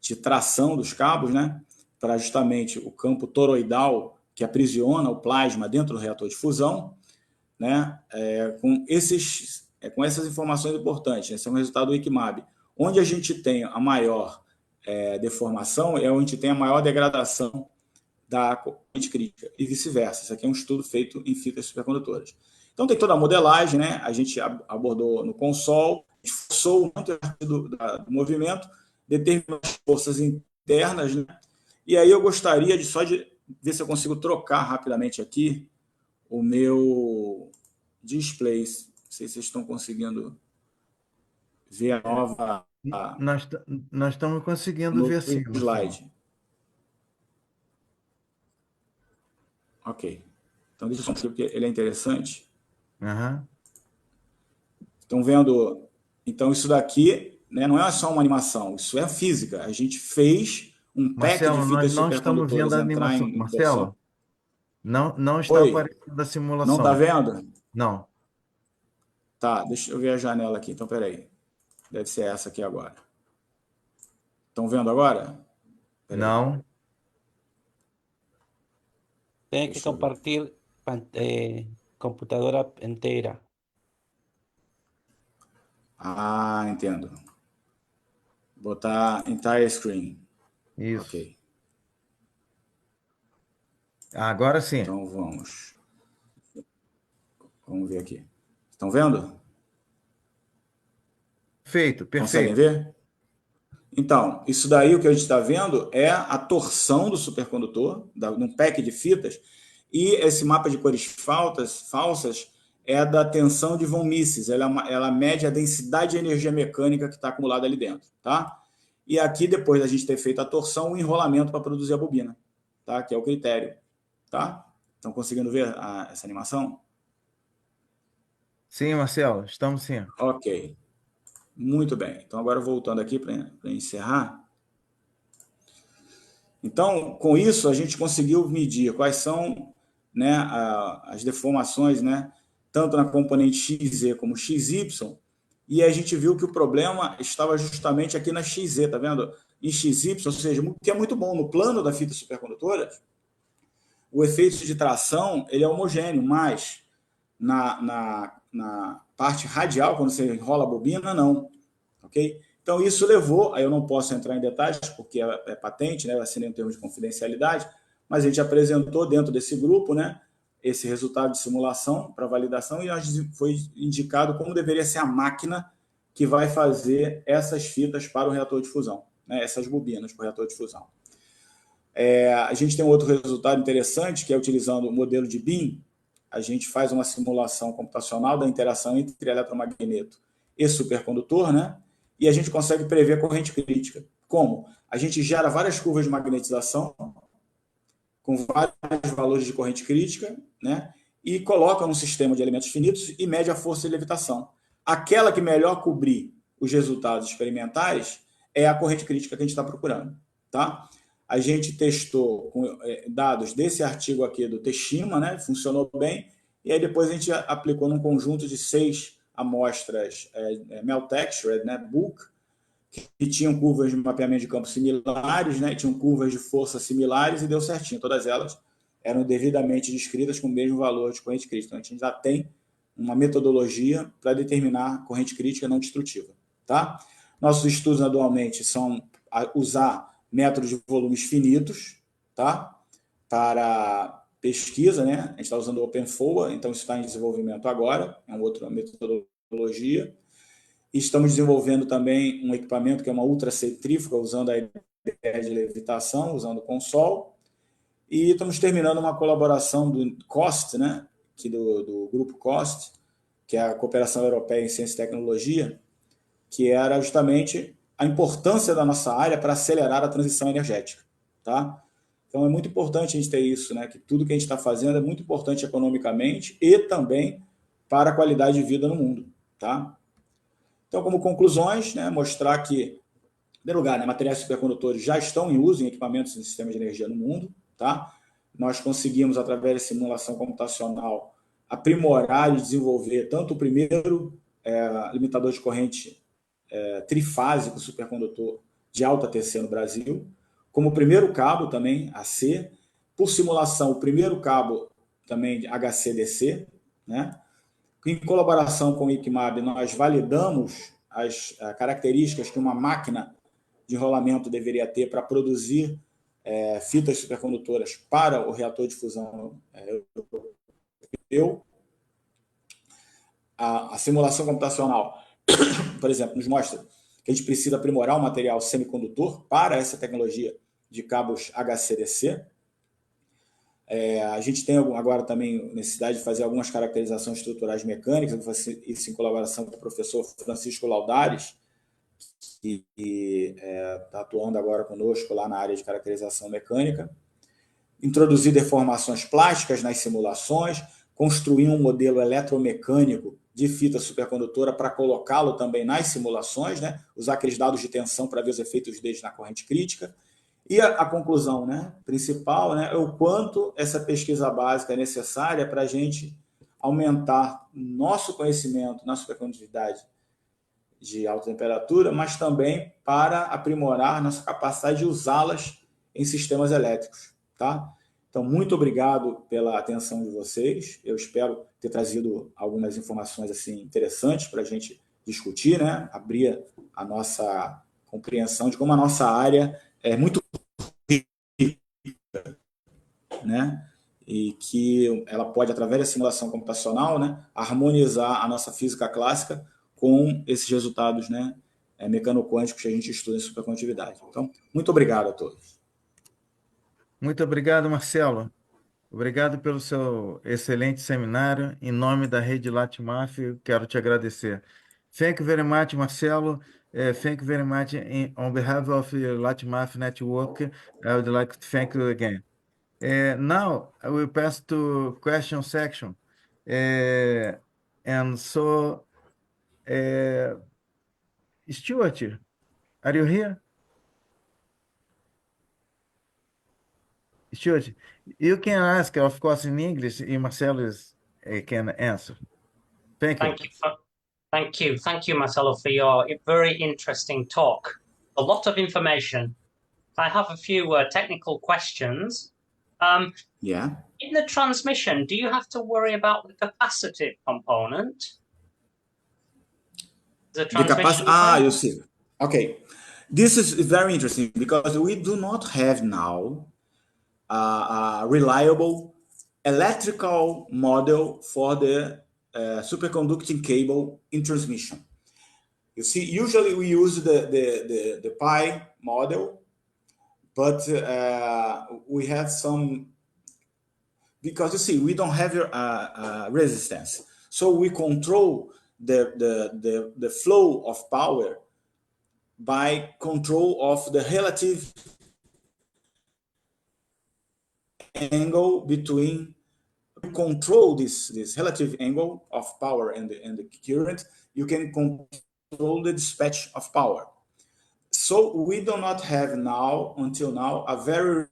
S2: de tração dos cabos, né, para justamente o campo toroidal que aprisiona o plasma dentro do reator de fusão, né, com essas informações importantes. Esse é um resultado do ICMAB. Onde a gente tem a maior deformação é onde a gente tem a maior degradação da corrente crítica e vice-versa. Isso aqui é um estudo feito em fitas supercondutoras. Então tem toda a modelagem, né? A gente abordou no console, forçou o do movimento, determinou as forças internas, né? E aí eu gostaria de ver se eu consigo trocar rapidamente aqui o meu display. Não sei se vocês estão conseguindo ver a nova,
S1: Nós estamos
S2: o
S1: conseguindo
S2: novo
S1: ver sim, Marcelo.
S2: slide. Ok. Então deixa eu só porque ele é interessante.
S1: Uhum.
S2: Estão vendo? Então isso daqui, né, não é só uma animação, isso é física. A gente fez um pack de
S1: Marcelo, nós
S2: fitas
S1: não estamos vendo
S2: supercondutoras
S1: a
S2: entrar
S1: animação.
S2: em tensão.
S1: Marcelo, não está
S2: Oi,
S1: aparecendo a
S2: não está
S1: simulação.
S2: vendo?
S1: Não,
S2: Tá, deixa eu ver a janela aqui. Então, peraí. Deve ser essa aqui agora. Estão vendo agora? Peraí,
S1: não.
S4: Tiene que
S2: deixa eu ver.
S4: compartir computadora entera.
S2: Ah, entendo. Botar entire screen.
S1: Isso.
S2: Ok.
S1: Agora sim.
S2: Então vamos. Vamos ver aqui. Estão vendo?
S1: Perfeito,
S2: Conseguem
S1: perfeito.
S2: ver? Então, isso daí o que a gente está vendo é a torção do supercondutor, num pack de fitas, e esse mapa de cores falsas é da tensão de von Mises, ela mede a densidade de energia mecânica que está acumulada ali dentro. Tá? E aqui, depois da gente ter feito a torção, o enrolamento para produzir a bobina, tá? Que é o critério. Tá? Estão conseguindo ver essa animação?
S1: Sim, Marcelo, estamos sim.
S2: Ok. Muito bem. Então, agora voltando aqui para encerrar. Então, com isso, a gente conseguiu medir quais são, né, as deformações, né, tanto na componente XZ como XY, e a gente viu que o problema estava justamente aqui na XZ, tá vendo? Em XY, ou seja, o que é muito bom no plano da fita supercondutora, o efeito de tração ele é homogêneo, mas na parte radial, quando você enrola a bobina, não. Ok? Então, isso levou, aí eu não posso entrar em detalhes, porque é patente, né? Eu assinei um termo de confidencialidade, mas a gente apresentou dentro desse grupo, né, esse resultado de simulação para validação e foi indicado como deveria ser a máquina que vai fazer essas fitas para o reator de fusão, né, essas bobinas para o reator de fusão. A gente tem um outro resultado interessante, que é utilizando o modelo de BIM, a gente faz uma simulação computacional da interação entre eletromagneto e supercondutor, né? E a gente consegue prever corrente crítica. Como? A gente gera várias curvas de magnetização com vários valores de corrente crítica, né? E coloca num sistema de elementos finitos e mede a força de levitação. Aquela que melhor cobrir os resultados experimentais é a corrente crítica que a gente está procurando, tá? A gente testou com dados desse artigo aqui do Teshima, né? Funcionou bem. E aí depois a gente aplicou num conjunto de 6 amostras Meltextured, né? Book, que tinham curvas de mapeamento de campo similares, né? Tinham curvas de força similares e deu certinho. Todas elas eram devidamente descritas com o mesmo valor de corrente crítica. Então, a gente já tem uma metodologia para determinar corrente crítica não destrutiva, tá? Nossos estudos anualmente são usar métodos de volumes finitos, tá? Para pesquisa, né? A gente está usando o OpenFOA, então isso está em desenvolvimento agora, é uma outra metodologia. E estamos desenvolvendo também um equipamento que é uma ultracentrífuga, usando a ideia de levitação, usando o console. E estamos terminando uma colaboração do COST, né? do grupo COST, que é a Cooperação Europeia em Ciência e Tecnologia, que era justamente a importância da nossa área para acelerar a transição energética, tá? Então é muito importante a gente ter isso, né? Que tudo que a gente está fazendo é muito importante economicamente e também para a qualidade de vida no mundo, tá? Então, como conclusões, né, mostrar que, em primeiro lugar, né, materiais supercondutores já estão em uso em equipamentos e sistemas de energia no mundo, tá? Nós conseguimos, através da simulação computacional, aprimorar e desenvolver tanto o primeiro limitador de corrente trifásico supercondutor de alta TC no Brasil, como o primeiro cabo também, AC, por simulação, o primeiro cabo também de HCDC, né? Em colaboração com o ICMAB, nós validamos as características que uma máquina de rolamento deveria ter para produzir fitas supercondutoras para o reator de fusão europeu. A simulação computacional, por exemplo, nos mostra que a gente precisa aprimorar o material semicondutor para essa tecnologia de cabos HCDC. A gente tem agora também necessidade de fazer algumas caracterizações estruturais mecânicas, eu vou fazer isso em colaboração com o professor Francisco Laudares, que está atuando agora conosco lá na área de caracterização mecânica. Introduzir deformações plásticas nas simulações, construir um modelo eletromecânico de fita supercondutora para colocá-lo também nas simulações, né? Usar aqueles dados de tensão para ver os efeitos deles na corrente crítica. E a conclusão, né, principal, né, é o quanto essa pesquisa básica é necessária para a gente aumentar nosso conhecimento na supercondutividade de alta temperatura, mas também para aprimorar nossa capacidade de usá-las em sistemas elétricos, tá? Então, muito obrigado pela atenção de vocês. Eu espero ter trazido algumas informações assim interessantes para a gente discutir, né? Abrir a nossa compreensão de como a nossa área é muito né? E que ela pode, através da simulação computacional, né, harmonizar a nossa física clássica com esses resultados, né, mecano-quânticos que a gente estuda em supercondutividade. Então, muito obrigado a todos.
S1: Muito obrigado, Marcelo. Obrigado pelo seu excelente seminário. Em nome da Rede Latimaf, eu quero te agradecer. Thank you very much, Marcelo. Thank you very much. On behalf of Latimaf Network, I would like to thank you again. Now, I will pass to question section. And so, Stuart, are you here? Stuart, you can ask, of course, in English, and Marcelo can answer. Thank you.
S5: Thank you. Thank you. Thank you, Marcelo, for your very interesting talk. A lot of information. I have a few technical questions.
S2: Yeah.
S5: In the transmission, do you have to worry about the capacitive component? The
S2: The capacity.
S5: transmission
S2: You see. Okay. This is very interesting because we do not have now a reliable electrical model for the superconducting cable in transmission. You see, usually we use the pi model, but we have some, because you see, we don't have resistance. So we control the flow of power by control of the relative angle between, control this relative angle of power and the current. You can control the dispatch of power. So we do not have now, until now, a very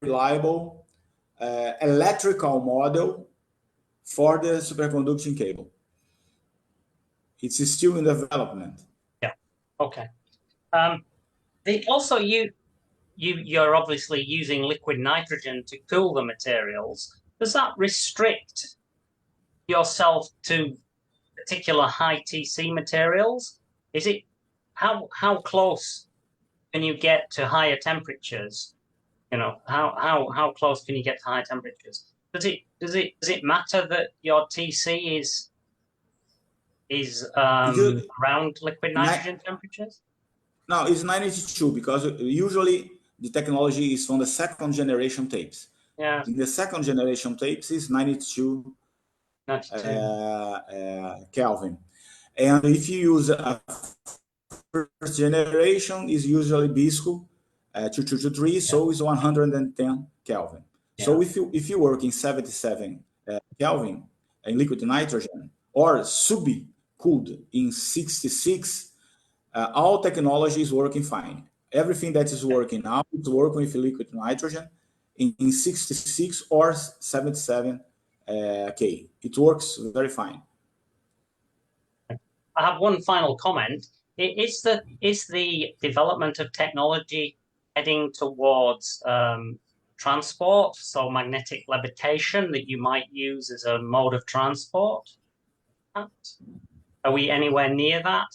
S2: reliable electrical model for the superconducting cable. It's still in development.
S5: Yeah. Okay. Also, you're obviously using liquid nitrogen to cool the materials. Does that restrict yourself to particular high TC materials? Is it how close can you get to higher temperatures? You know, how close can you get to high temperatures? Does it matter that your TC is around liquid nitrogen temperatures?
S2: No, it's 92 because usually the technology is from the second generation tapes.
S5: Yeah.
S2: In the second generation tapes is 92 Kelvin. And if you use a first generation, is usually BISCO 2223, so it's 110 Kelvin. Yeah. So if you work in 77 Kelvin in liquid nitrogen or sub-cooled in 66, all technology is working fine. Everything that is working now is working with liquid nitrogen in 66 or 77 K. It works very fine.
S5: I have one final comment. Is the development of technology heading towards transport, so magnetic levitation that you might use as a mode of transport? Are we anywhere near that?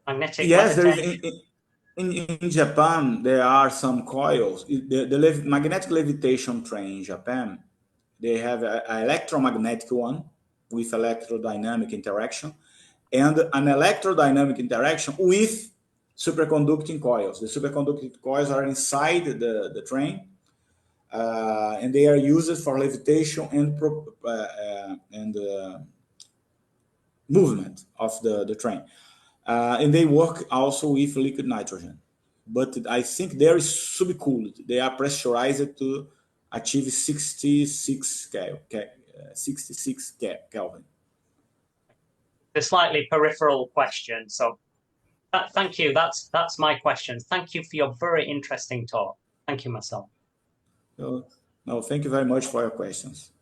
S5: Magnetic levitation?
S2: There is in Japan, there are some coils. The magnetic levitation train in Japan, they have an electromagnetic one with electrodynamic interaction and an electrodynamic interaction with superconducting coils. The superconducting coils are inside the train, and they are used for levitation and movement of the train. And they work also with liquid nitrogen. But I think they are subcooled. They are pressurized to achieve 66 Kelvin.
S5: A slightly peripheral question. So thank you. That's my question. Thank you for your very interesting talk. Thank you, Marcelo.
S2: No, thank you very much for your questions.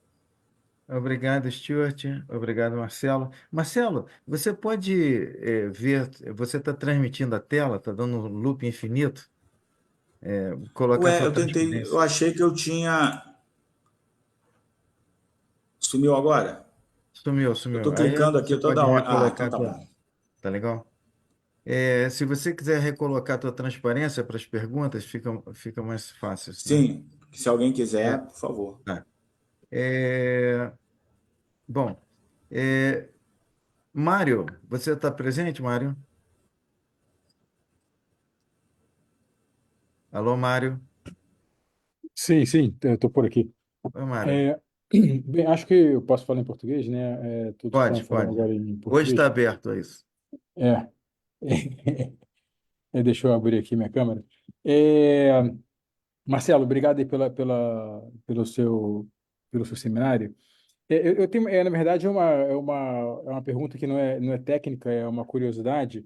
S1: Obrigado, Stuart. Obrigado, Marcelo. Marcelo, você pode ver, você está transmitindo a tela, está dando um loop infinito? Colocar sua transparência.
S2: Eu achei que eu tinha... Sumiu agora?
S1: Sumiu.
S2: Eu tô clicando aqui toda hora. Então tá bom.
S1: Tá legal? Se você quiser recolocar a tua transparência para as perguntas, fica mais fácil.
S2: Sim, se alguém quiser, por favor.
S1: Tá. Bom, Mário, você está presente, Mário? Alô, Mário?
S6: Sim, eu estou por aqui.
S1: Oi, Mário.
S6: Bem, acho que eu posso falar em português, né? Todos
S1: Pode.
S6: falando agora em português.
S1: Hoje está aberto a isso.
S6: Deixa eu abrir aqui minha câmera. Marcelo, obrigado aí pelo seu seminário. Eu tenho, na verdade, é uma pergunta que não é técnica, é uma curiosidade.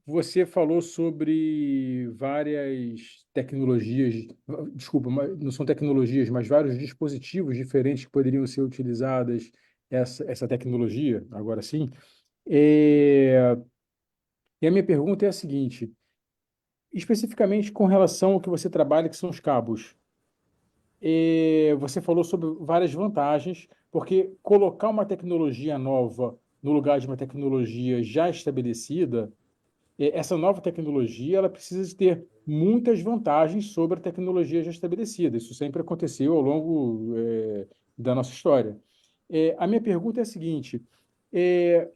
S6: você falou sobre várias tecnologias, desculpa, não são tecnologias, mas vários dispositivos diferentes que poderiam ser utilizadas essa tecnologia, agora sim. É, e a minha pergunta é a seguinte, especificamente com relação ao que você trabalha, que são os cabos. Você falou sobre várias vantagens, porque colocar uma tecnologia nova no lugar de uma tecnologia já estabelecida, essa nova tecnologia ela precisa de ter muitas vantagens sobre a tecnologia já estabelecida. Isso sempre aconteceu ao longo, da nossa história. A minha pergunta é a seguinte: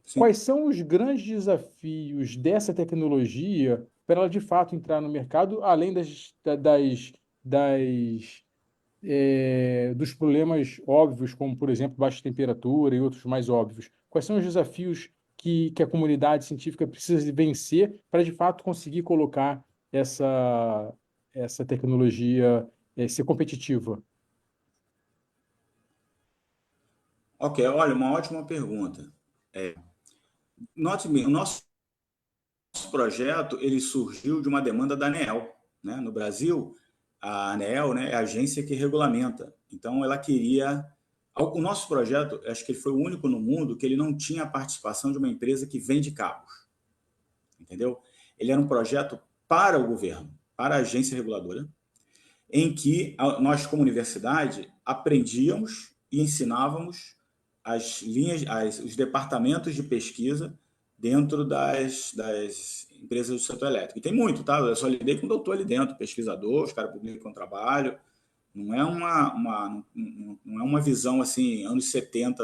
S2: Sim.
S6: quais são os grandes desafios dessa tecnologia para ela de fato entrar no mercado, além das dos problemas óbvios, como, por exemplo, baixa temperatura e outros mais óbvios? Quais são os desafios que a comunidade científica precisa de vencer para, de fato, conseguir colocar essa tecnologia, ser competitiva?
S2: Ok, olha, uma ótima pergunta. Note bem, o nosso projeto ele surgiu de uma demanda da ANEEL, né? No Brasil, a ANEEL, né, é a agência que regulamenta. Então, ela queria... O nosso projeto, acho que ele foi o único no mundo que ele não tinha a participação de uma empresa que vende cabos, entendeu? Ele era um projeto para o governo, para a agência reguladora, em que nós, como universidade, aprendíamos e ensinávamos os departamentos de pesquisa dentro das empresas do setor elétrico. E tem muito, tá? Eu só lidei com o doutor ali dentro, pesquisador, os caras publicam trabalho. Não é não é uma visão assim, anos 70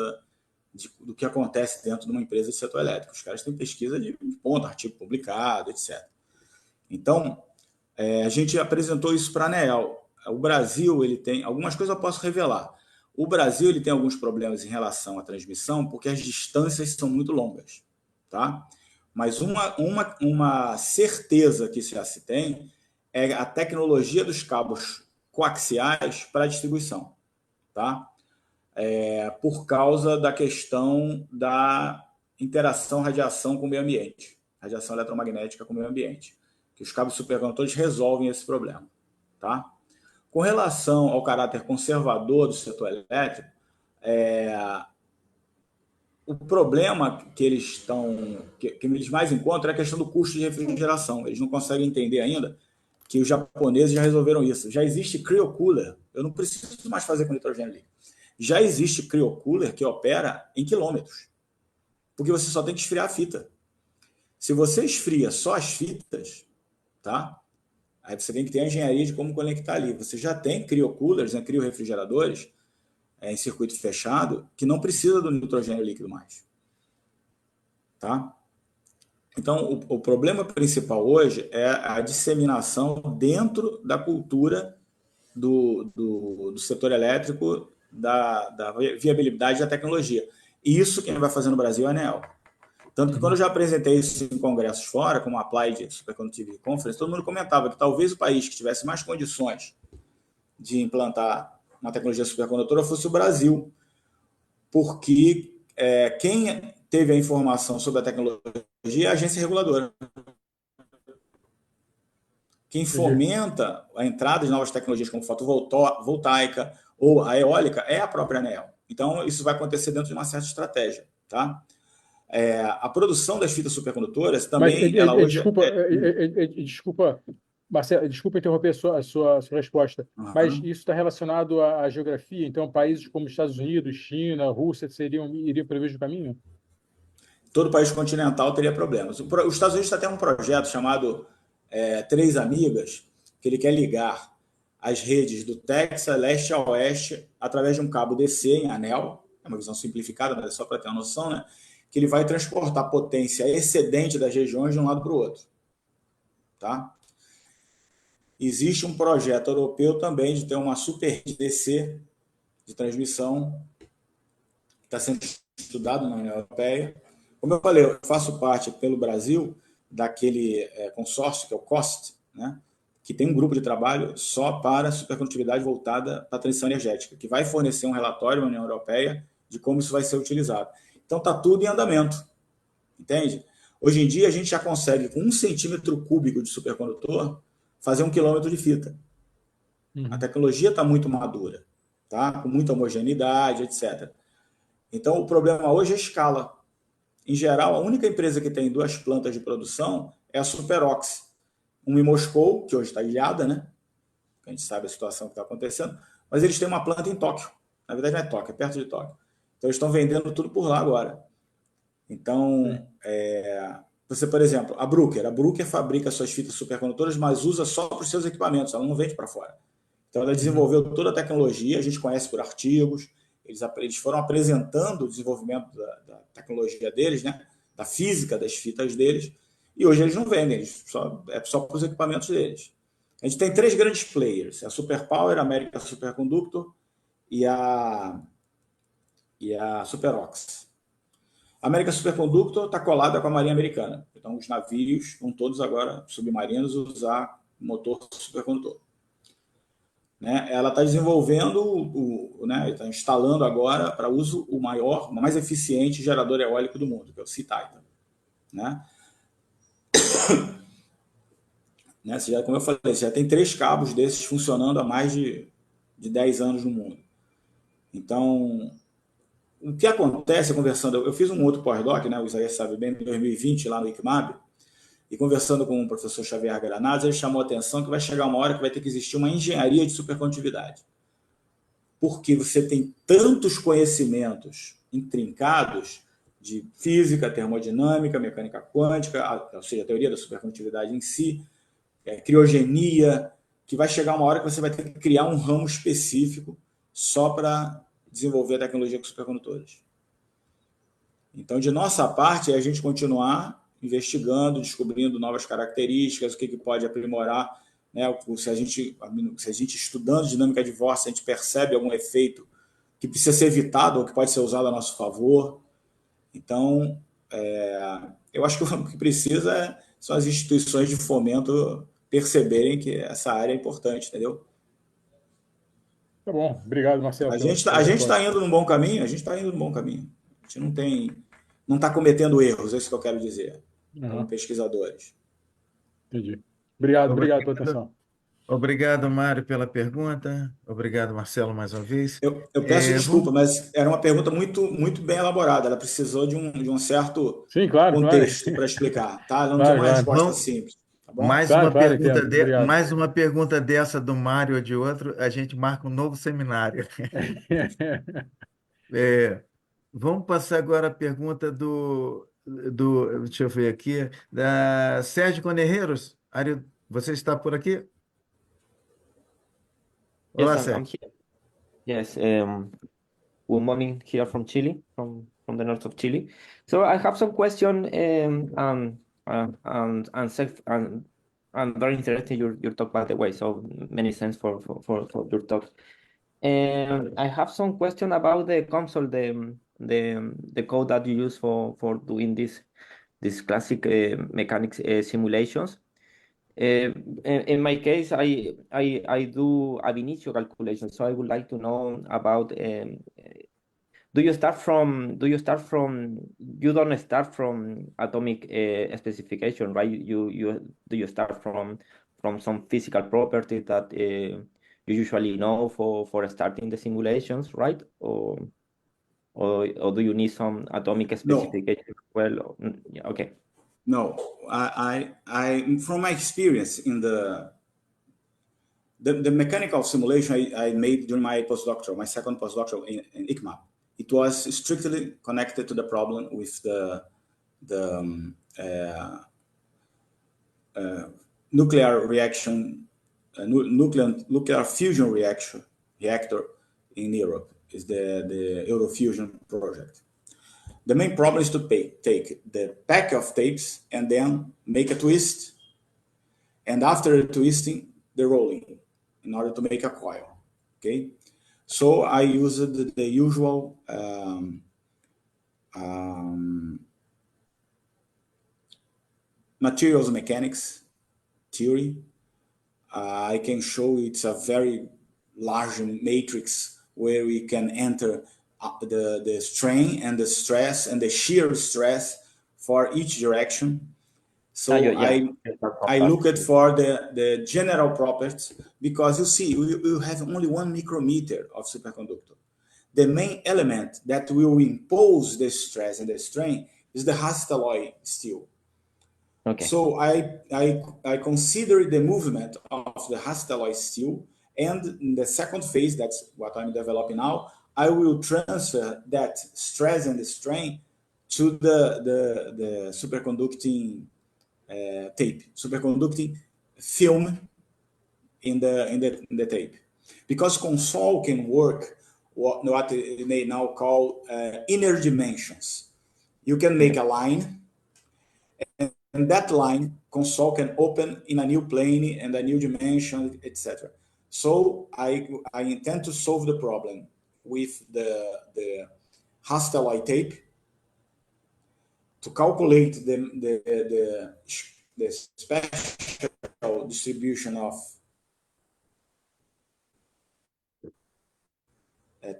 S2: do que acontece dentro de uma empresa de setor elétrico. Os caras têm pesquisa de ponto, artigo publicado, etc. Então, a gente apresentou isso para a ANEEL. O Brasil ele tem algumas coisas eu posso revelar. O Brasil ele tem alguns problemas em relação à transmissão porque as distâncias são muito longas, tá? Mas uma certeza que já se tem é a tecnologia dos cabos coaxiais para a distribuição, tá? Por causa da questão da interação radiação com o meio ambiente, radiação eletromagnética com o meio ambiente, que os cabos supercondutores resolvem esse problema, tá? Com relação ao caráter conservador do setor elétrico, o problema que eles mais encontram é a questão do custo de refrigeração. Eles não conseguem entender ainda que os japoneses já resolveram isso. Já existe cryocooler. Eu não preciso mais fazer com nitrogênio líquido. Já existe cryocooler que opera em quilômetros, porque você só tem que esfriar a fita. Se você esfria só as fitas, tá? Aí você tem que ter a engenharia de como conectar ali. Você já tem criocoolers, né, criorefrigeradores, em circuito fechado, que não precisa do nitrogênio líquido mais. Tá? Então, o problema principal hoje é a disseminação dentro da cultura do setor elétrico, da viabilidade da tecnologia. E isso quem vai fazer no Brasil é a ANEEL. Tanto que quando eu já apresentei isso em congressos fora, como a Applied Superconductivity Conference, todo mundo comentava que talvez o país que tivesse mais condições de implantar uma tecnologia supercondutora fosse o Brasil, porque quem teve a informação sobre a tecnologia é a agência reguladora. Quem fomenta a entrada de novas tecnologias como fotovoltaica ou a eólica é a própria ANEEL. Então, isso vai acontecer dentro de uma certa estratégia, tá? A produção das fitas supercondutoras
S6: Mas,
S2: também, ela hoje
S6: desculpa, Marcelo, desculpa interromper a sua resposta, mas isso está relacionado à geografia? Então, países como Estados Unidos, China, Rússia iriam pelo mesmo caminho?
S2: todo país continental teria problemas. Os Estados Unidos tem um projeto chamado Três Amigas, que ele quer ligar as redes do Texas, leste a oeste, através de um cabo DC em anel, é uma visão simplificada, mas é só para ter uma noção, né? Que ele vai transportar potência excedente das regiões de um lado para o outro. Tá? Existe um projeto europeu também de ter uma super rede DC de transmissão, que está sendo estudado na União Europeia. Como eu falei, eu faço parte, pelo Brasil, daquele consórcio, que é o COST, né? Que tem um grupo de trabalho só para supercondutividade voltada para a transição energética, que vai fornecer um relatório à União Europeia de como isso vai ser utilizado. Então, está tudo em andamento, entende? Hoje em dia, a gente já consegue, com 1 centímetro cúbico de supercondutor, fazer 1 quilômetro de fita. A tecnologia está muito madura, tá? Com muita homogeneidade, etc. Então, o problema hoje é a escala. Em geral, a única empresa que tem 2 plantas de produção é a Superox. Uma em Moscou, que hoje está ilhada, né? A gente sabe a situação que está acontecendo, mas eles têm uma planta em Tóquio. Na verdade, não é Tóquio, é perto de Tóquio. Então, eles estão vendendo tudo por lá agora. Então, você, por exemplo, a Bruker fabrica suas fitas supercondutoras, mas usa só para os seus equipamentos, ela não vende para fora. Então, ela desenvolveu toda a tecnologia, a gente conhece por artigos, eles foram apresentando o desenvolvimento da tecnologia deles, né? Da física das fitas deles, e hoje eles não vendem, é só para os equipamentos deles. A gente tem 3 grandes players, a Superpower, a American Superconductor e a Superox. A American Superconductor está colada com a Marinha Americana. Então, os navios vão todos agora, submarinos, usar motor supercondutor. Né? Ela está desenvolvendo, está instalando agora para uso o mais eficiente gerador eólico do mundo, que é o Sea Titan. Né? Como eu falei, já tem 3 cabos desses funcionando há mais de 10 anos no mundo. Então, o que acontece, conversando, eu fiz um outro pós-doc, né, o Isaías sabe bem, em 2020, lá no ICMAB, e conversando com o professor Xavier Granados, ele chamou a atenção que vai chegar uma hora que vai ter que existir uma engenharia de supercondutividade. Porque você tem tantos conhecimentos intrincados de física, termodinâmica, mecânica quântica, ou seja, a teoria da supercondutividade em si, criogenia, que vai chegar uma hora que você vai ter que criar um ramo específico só para desenvolver a tecnologia com supercondutores. Então, de nossa parte, é a gente continuar investigando, descobrindo novas características, o que pode aprimorar, né? Se a gente estudando dinâmica de Worcester, a gente percebe algum efeito que precisa ser evitado ou que pode ser usado a nosso favor. Então, eu acho que o que precisa são as instituições de fomento perceberem que essa área é importante, entendeu?
S6: Tá bom, obrigado, Marcelo.
S2: A gente está indo num bom caminho, a gente não está cometendo erros, é isso que eu quero dizer, como pesquisadores.
S6: Entendi. Obrigado pela atenção.
S1: Obrigado, Mário, pela pergunta. Obrigado, Marcelo, mais uma vez.
S2: Eu peço desculpa, mas era uma pergunta muito, muito bem elaborada. Ela precisou de um certo contexto para explicar. Tá? Ela não tinha uma resposta simples. Tá bom?
S1: Mais uma pergunta dessa do Mário ou de outro, a gente marca um novo seminário. Vamos passar agora a pergunta deixa eu ver aqui, da Sérgio Conerreiros. Você está por aqui? Olá,
S4: Yes, I'm
S1: Sérgio.
S4: here. Yes, good morning here from Chile, from the north of Chile. So I have some question, and very interesting your talk, by the way. So many thanks for your talk. I have some question about the console, the code that you use for doing this classic mechanics simulations. In my case, I do ab initio calculation, so I would like to know about you don't start from atomic specification, right? You start from some physical properties that you usually know for starting the simulations, right? Or do you need some atomic specification?
S2: No.
S4: Well, okay.
S2: No, I from my experience in the mechanical simulation I made during my second postdoctoral in ICMAP, it was strictly connected to the problem with the nuclear reaction, nuclear fusion reactor in Europe, is the Eurofusion project. The main problem is to take the pack of tapes and then make a twist, and after twisting, the rolling in order to make a coil. Okay, so I used the usual materials mechanics theory. I can show it's a very large matrix where we can enter the strain and the stress and the shear stress for each direction. So
S4: Yeah.
S2: I looked for the general properties, because you see, we have only 1 micrometer of superconductor. The main element that will impose the stress and the strain is the Hastelloy steel.
S4: Okay.
S2: So I consider the movement of the Hastelloy steel, and in the second phase, that's what I'm developing now, I will transfer that stress and the strain to the superconducting tape, superconducting film in the tape, because Consol can work what they now call inner dimensions. You can make a line, and that line Consol can open in a new plane and a new dimension, etc. So I intend to solve the problem with the Hastelloy tape, to calculate the special distribution of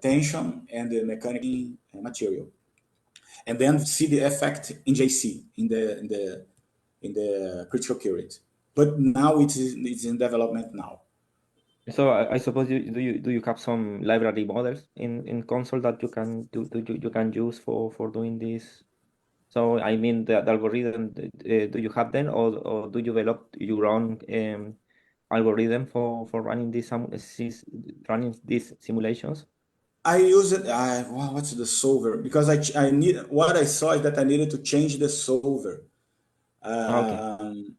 S2: tension and the mechanical material, and then see the effect in JC, in the critical current. But now it's in development now.
S4: So I suppose do you have some library models in Consol that you can use for doing this? So I mean the algorithm, do you have them, or do you develop your own algorithm for running these simulations?
S2: I use it. What's the solver? Because I need, what I saw is that I needed to change the solver.
S4: Okay.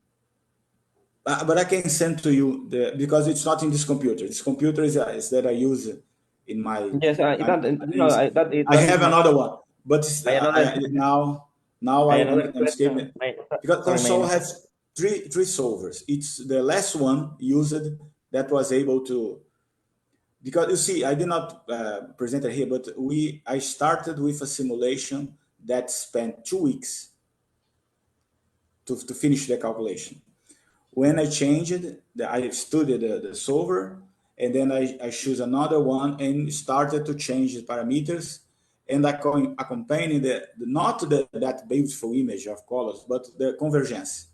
S2: But I can send to you because it's not in this computer. This computer is that I use in my.
S4: Yes,
S2: I have
S4: is
S2: another one, but now
S4: another
S2: I'm skipping
S4: question.
S2: because
S4: Sorry,
S2: Consol has three solvers. It's the last one used that was able to. Because you see, I did not present it here, but I started with a simulation that spent 2 weeks to finish the calculation. When I changed it, I studied the solver, and then I choose another one and started to change the parameters, and I accompany not that beautiful image of colors, but the convergence,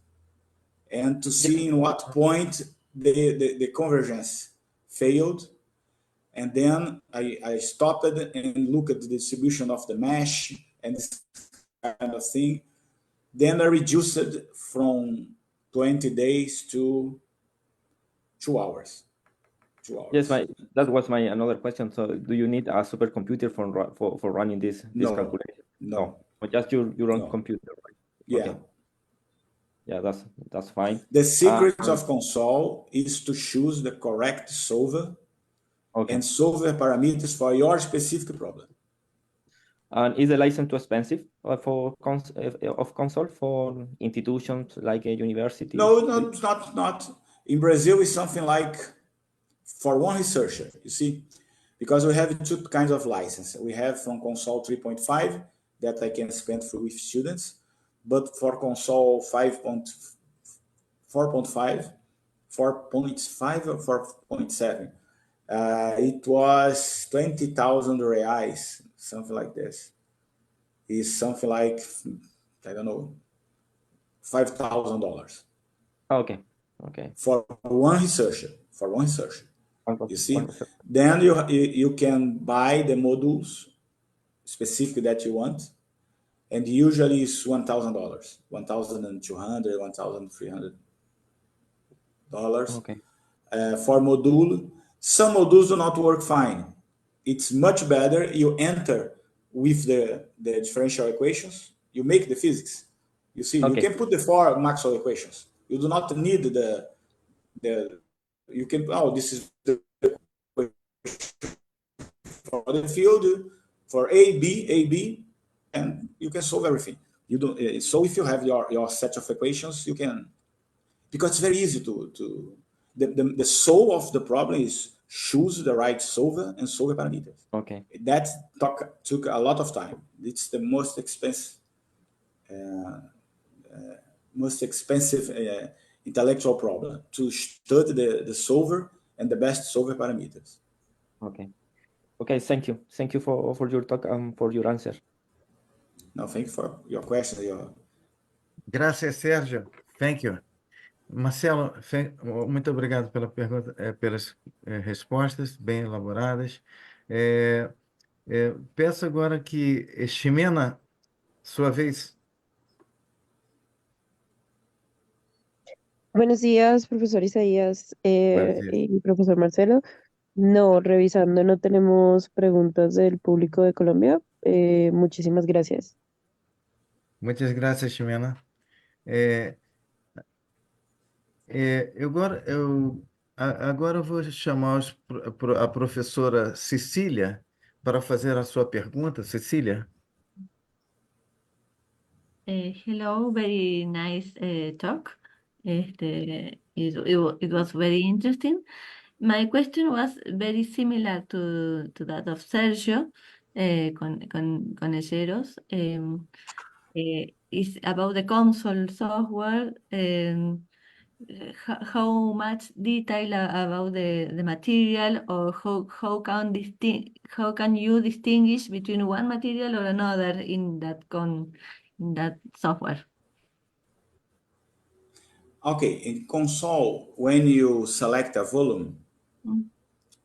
S2: and to see in what point the convergence failed. And then I stopped and looked at the distribution of the mesh and this kind of thing. Then I reduced it from 20 days to 2 hours. 2 hours.
S4: Yes, that was my another question. So, do you need a supercomputer for running this calculation?
S2: No,
S4: but just your own computer, right?
S2: Yeah.
S4: Okay. Yeah, that's fine.
S2: The secret of Consol is to choose the correct solver and solver parameters for your specific problem.
S4: And is the license too expensive for Consol for institutions like a university?
S2: No, it's not. In Brazil, it's something like for one researcher, you see, because we have 2 kinds of license. We have from Consol 3.5 that I can spend with students, but for Consol 4.5, 4.5 or 4.7, it was 20,000 reais, something like this. It's something like, I don't know, $5,000.
S4: Okay.
S2: For one researcher. You see, then you can buy the modules specific that you want, and usually it's $1,000, $1,200, $1,300.
S4: Okay.
S2: For module, some modules do not work fine. It's much better you enter with the differential equations. You make the physics. You see, you can put the 4 Maxwell equations. You do not need you can, this is the for the field for A, B, and you can solve everything. You don't. So if you have your set of equations, you can, because it's very easy to the soul of the problem is choose the right solver and solver parameters.
S4: Okay.
S2: That took a lot of time. It's the most expensive intellectual problem, to study the solver and the best solver parameters.
S4: Okay, thank you for your talk and for your answer.
S2: No, thank you for your question,
S1: Graças, Sérgio. Thank you. Marcelo, muito obrigado pela pergunta, pelas respostas bem elaboradas. É, peço agora que Ximena, sua vez.
S7: Buenos días, profesor Isaías
S1: Buenos dias.
S7: y profesor Marcelo. No, revisando, no tenemos preguntas del público de Colombia. Muchísimas gracias.
S1: Muitas graças, Ximena. Agora eu vou chamar a professora Cecília para fazer a sua pergunta. Cecília?
S8: Hello, very nice talk. It was very interesting. My question was very similar to that of Sergio con Elleros. It's about the console software. How much detail about the material, or how can you distinguish between one material or another in that software?
S2: Okay, in console, when you select a volume,
S8: Mm.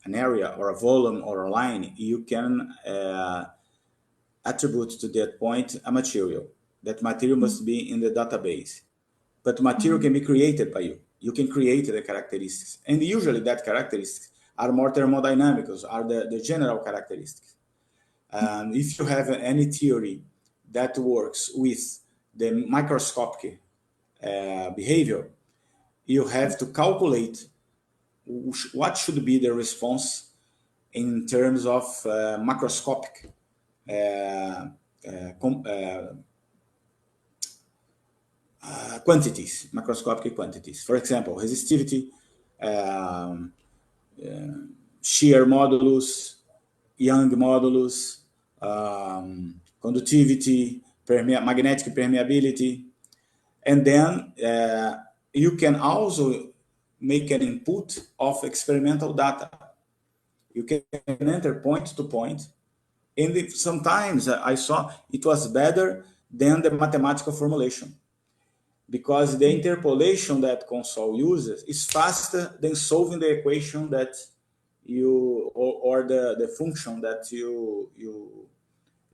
S2: an area or a volume or a line, you can attribute to that point a material. That material must be in the database. But material can be created by you. You can create the characteristics. And usually that characteristics are more thermodynamic, are the general characteristics. If you have any theory that works with the microscopic behavior, you have to calculate what should be the response in terms of macroscopic quantities, macroscopic quantities. For example, resistivity, shear modulus, Young modulus, conductivity, magnetic permeability. And then you can also make an input of experimental data. You can enter point to point. And sometimes I saw it was better than the mathematical formulation, because the interpolation that console uses is faster than solving the equation that you, or the function that you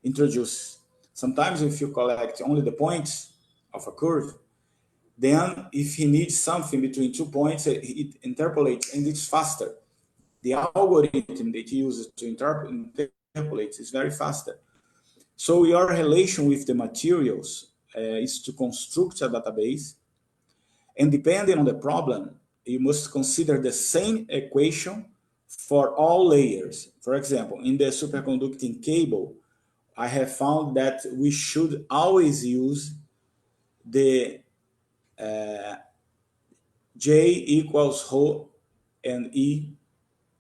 S2: introduce. Sometimes if you collect only the points of a curve, then if he needs something between 2 points, it interpolates and it's faster. The algorithm that he uses to interpolate is very faster. So your relation with the materials is to construct a database, and depending on the problem, you must consider the same equation for all layers. For example, in the superconducting cable, I have found that we should always use the J equals rho and E,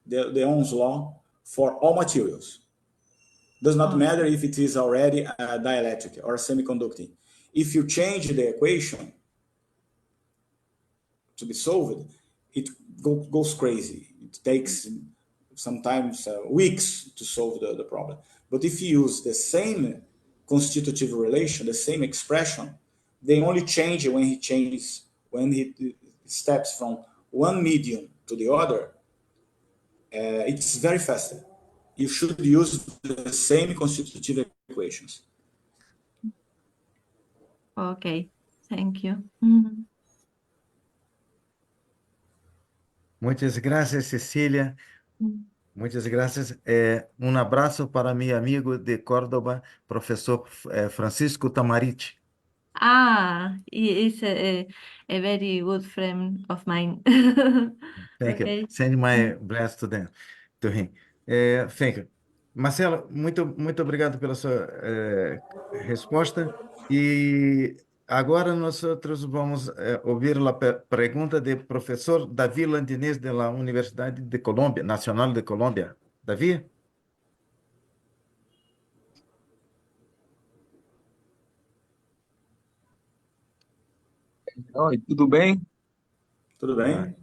S2: the Ohm's law, for all materials. Does not matter if it is already a dielectric or semiconducting. If you change the equation to be solved, it goes crazy. It takes sometimes weeks to solve the problem. But if you use the same constitutive relation, the same expression, they only change when he steps from one medium to the other. It's very fast. You should use the same constitutive equations.
S8: Okay, thank you.
S1: Muitas graças, Cecília. Muitas graças. Um abraço para meu amigo de Córdoba, professor Francisco Tamarite.
S8: He is a very good friend of mine.
S1: Thank you.
S8: Okay.
S1: Send my bless to them, to him. Thank you. Marcelo, muito obrigado pela sua resposta. E agora nós outros vamos ouvir a pergunta do professor Davi Landinés da Universidade de Colômbia, Nacional de Colômbia. Davi?
S9: Oi, tudo bem?
S2: Tudo bem?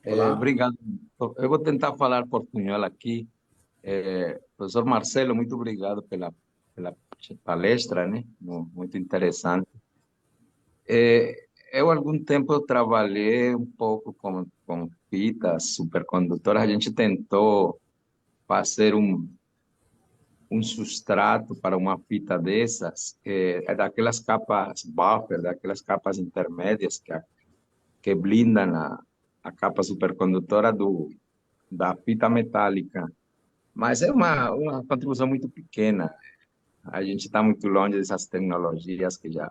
S9: Olá. Obrigado. Eu vou tentar falar portunhol aqui. Professor Marcelo, muito obrigado pela palestra, né? Muito interessante. eu, algum tempo, trabalhei um pouco com fitas supercondutoras. A gente tentou fazer um substrato para uma fita dessas, é daquelas capas buffer, daquelas capas intermédias que blindam a capa supercondutora da fita metálica. Mas é uma contribuição muito pequena. A gente está muito longe dessas tecnologias que já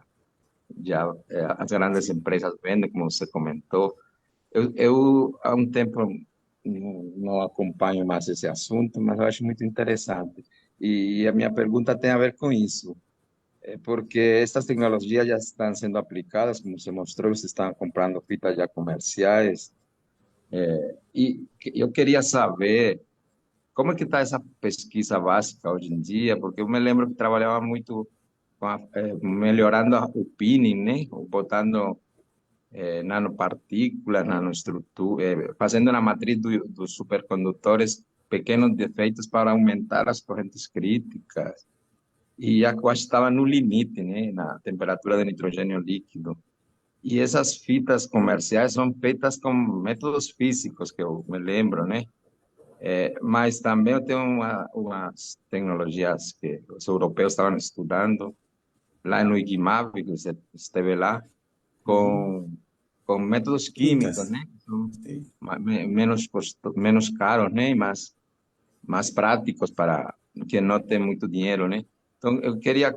S9: as grandes empresas vendem, como você comentou. Eu há um tempo não acompanho mais esse assunto, mas eu acho muito interessante. E a minha pergunta tem a ver com isso, porque estas tecnologias já estão sendo aplicadas, como você mostrou, você está comprando fitas já comerciais, e eu queria saber como é que está essa pesquisa básica hoje em dia, porque eu me lembro que trabalhava muito melhorando o pinning, né? Botando nanopartículas, nanoestrutura, fazendo na matriz dos supercondutores pequenos defeitos para aumentar as correntes críticas. E a quase estava no limite, né? Na temperatura de nitrogênio líquido. E essas fitas comerciais são feitas com métodos físicos, que eu me lembro, né? Mas também eu tenho umas tecnologias que os europeus estavam estudando, lá no IGMAB, que você esteve lá, com métodos químicos, né? Que são menos caros, né? E mais práticos para quem não tem muito dinheiro, né? Então, eu queria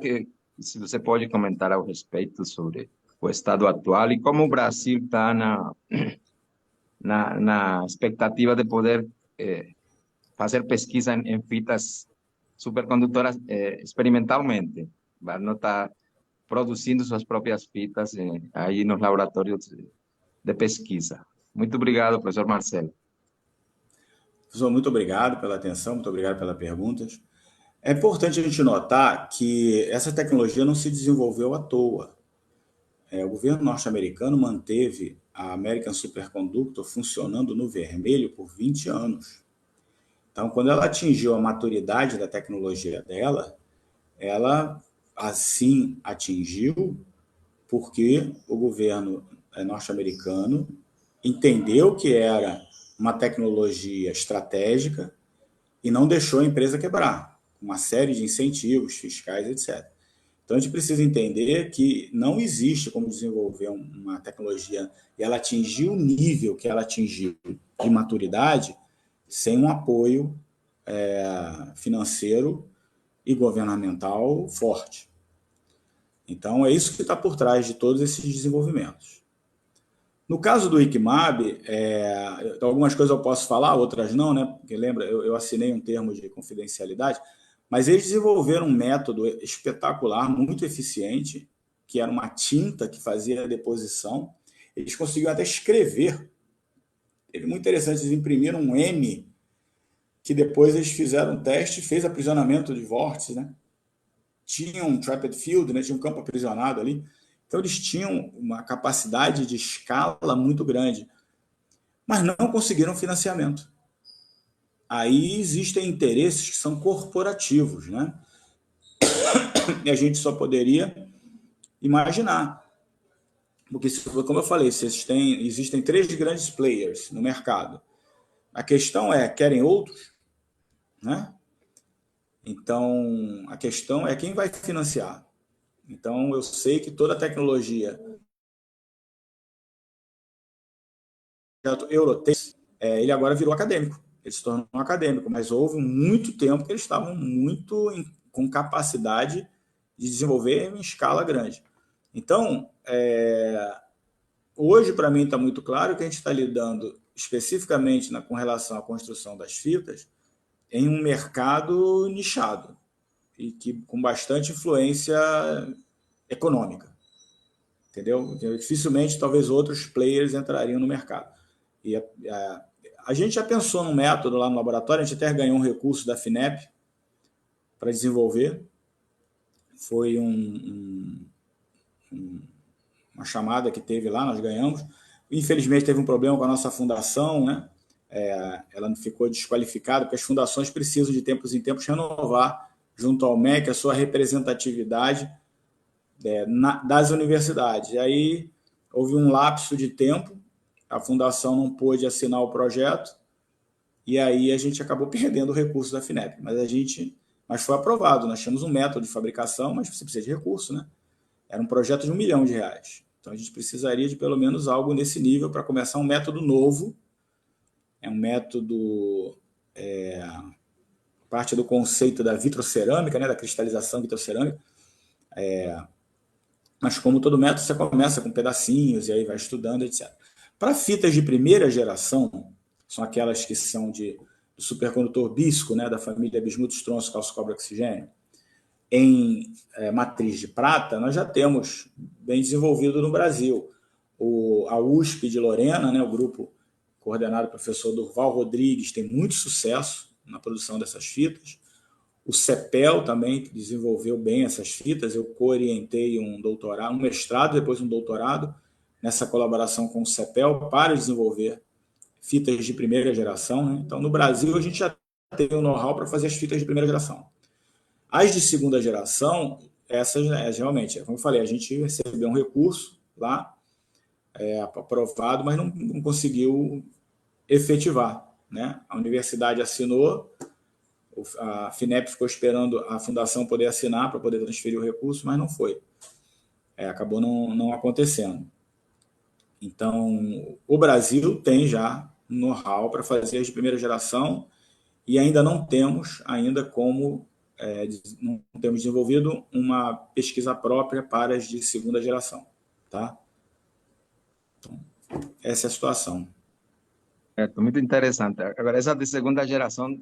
S9: se você pode comentar ao respeito sobre o estado atual e como o Brasil está na expectativa de poder fazer pesquisa em fitas supercondutoras experimentalmente, para não estar produzindo suas próprias fitas aí nos laboratórios de pesquisa. Muito obrigado, professor Marcelo.
S2: Professor, muito obrigado pela atenção, muito obrigado pelas perguntas. É importante a gente notar que essa tecnologia não se desenvolveu à toa. O governo norte-americano manteve a American Superconductor funcionando no vermelho por 20 anos. Então, quando ela atingiu a maturidade da tecnologia dela, ela assim atingiu porque o governo norte-americano entendeu que era uma tecnologia estratégica e não deixou a empresa quebrar, uma série de incentivos fiscais, etc. Então, a gente precisa entender que não existe como desenvolver uma tecnologia e ela atingir o nível que ela atingiu de maturidade sem um apoio financeiro e governamental forte. Então, é isso que está por trás de todos esses desenvolvimentos. No caso do ICMAB, algumas coisas eu posso falar, outras não, né? Porque lembra, eu assinei um termo de confidencialidade, mas eles desenvolveram um método espetacular, muito eficiente, que era uma tinta que fazia a deposição. Eles conseguiam até escrever. Ele muito interessante, eles imprimiram um M, que depois eles fizeram um teste e fez aprisionamento de vórtices, né? Tinha um trapped field, né? Tinha um campo aprisionado ali. Então, eles tinham uma capacidade de escala muito grande, mas não conseguiram financiamento. Aí existem interesses que são corporativos, né? E a gente só poderia imaginar. Porque, como eu falei, existem 3 grandes players no mercado. A questão é, querem outros? Né? Então, a questão é quem vai financiar. Então, eu sei que toda a tecnologia Eurotex, ele agora virou acadêmico. Ele se tornou acadêmico, mas houve muito tempo que eles estavam muito com capacidade de desenvolver em escala grande. Então, hoje, para mim, está muito claro que a gente está lidando especificamente com relação à construção das fitas em um mercado nichado e com bastante influência econômica. Entendeu? Dificilmente, talvez, outros players entrariam no mercado. E a gente já pensou num método lá no laboratório, a gente até ganhou um recurso da FINEP para desenvolver. Foi uma chamada que teve lá, nós ganhamos. Infelizmente, teve um problema com a nossa fundação, né? Ela ficou desqualificada, porque as fundações precisam, de tempos em tempos, renovar junto ao MEC a sua representatividade das universidades. E aí houve um lapso de tempo, a fundação não pôde assinar o projeto, e aí a gente acabou perdendo o recurso da FINEP. Mas foi aprovado, nós tínhamos um método de fabricação, mas você precisa de recurso, né? Era um projeto de R$1 milhão. Então a gente precisaria de pelo menos algo nesse nível para começar um método novo. É um método, parte do conceito da vitrocerâmica, né, da cristalização vitrocerâmica. Mas como todo método, você começa com pedacinhos e aí vai estudando, etc. Para fitas de primeira geração, são aquelas que são do supercondutor bisco, né, da família bismuto, estronço, cálcio, cobre, oxigênio, em matriz de prata, nós já temos bem desenvolvido no Brasil. A USP de Lorena, né, o grupo coordenado pelo professor Durval Rodrigues, tem muito sucesso na produção dessas fitas. O CEPEL também desenvolveu bem essas fitas. Eu co-orientei um mestrado, depois um doutorado, nessa colaboração com o CEPEL para desenvolver fitas de primeira geração, né? Então, no Brasil, a gente já tem o know-how para fazer as fitas de primeira geração. As de segunda geração, essas, realmente, como eu falei, a gente recebeu um recurso lá, aprovado, mas não conseguiu efetivar, né? A universidade assinou, a FINEP ficou esperando a fundação poder assinar para poder transferir o recurso, mas não foi. Acabou não acontecendo. Então, o Brasil tem já know-how para fazer as de primeira geração e ainda não temos não temos desenvolvido uma pesquisa própria para as de segunda geração, tá? Então, essa é a situação.
S9: Muito interessante. Agora, essas de segunda geração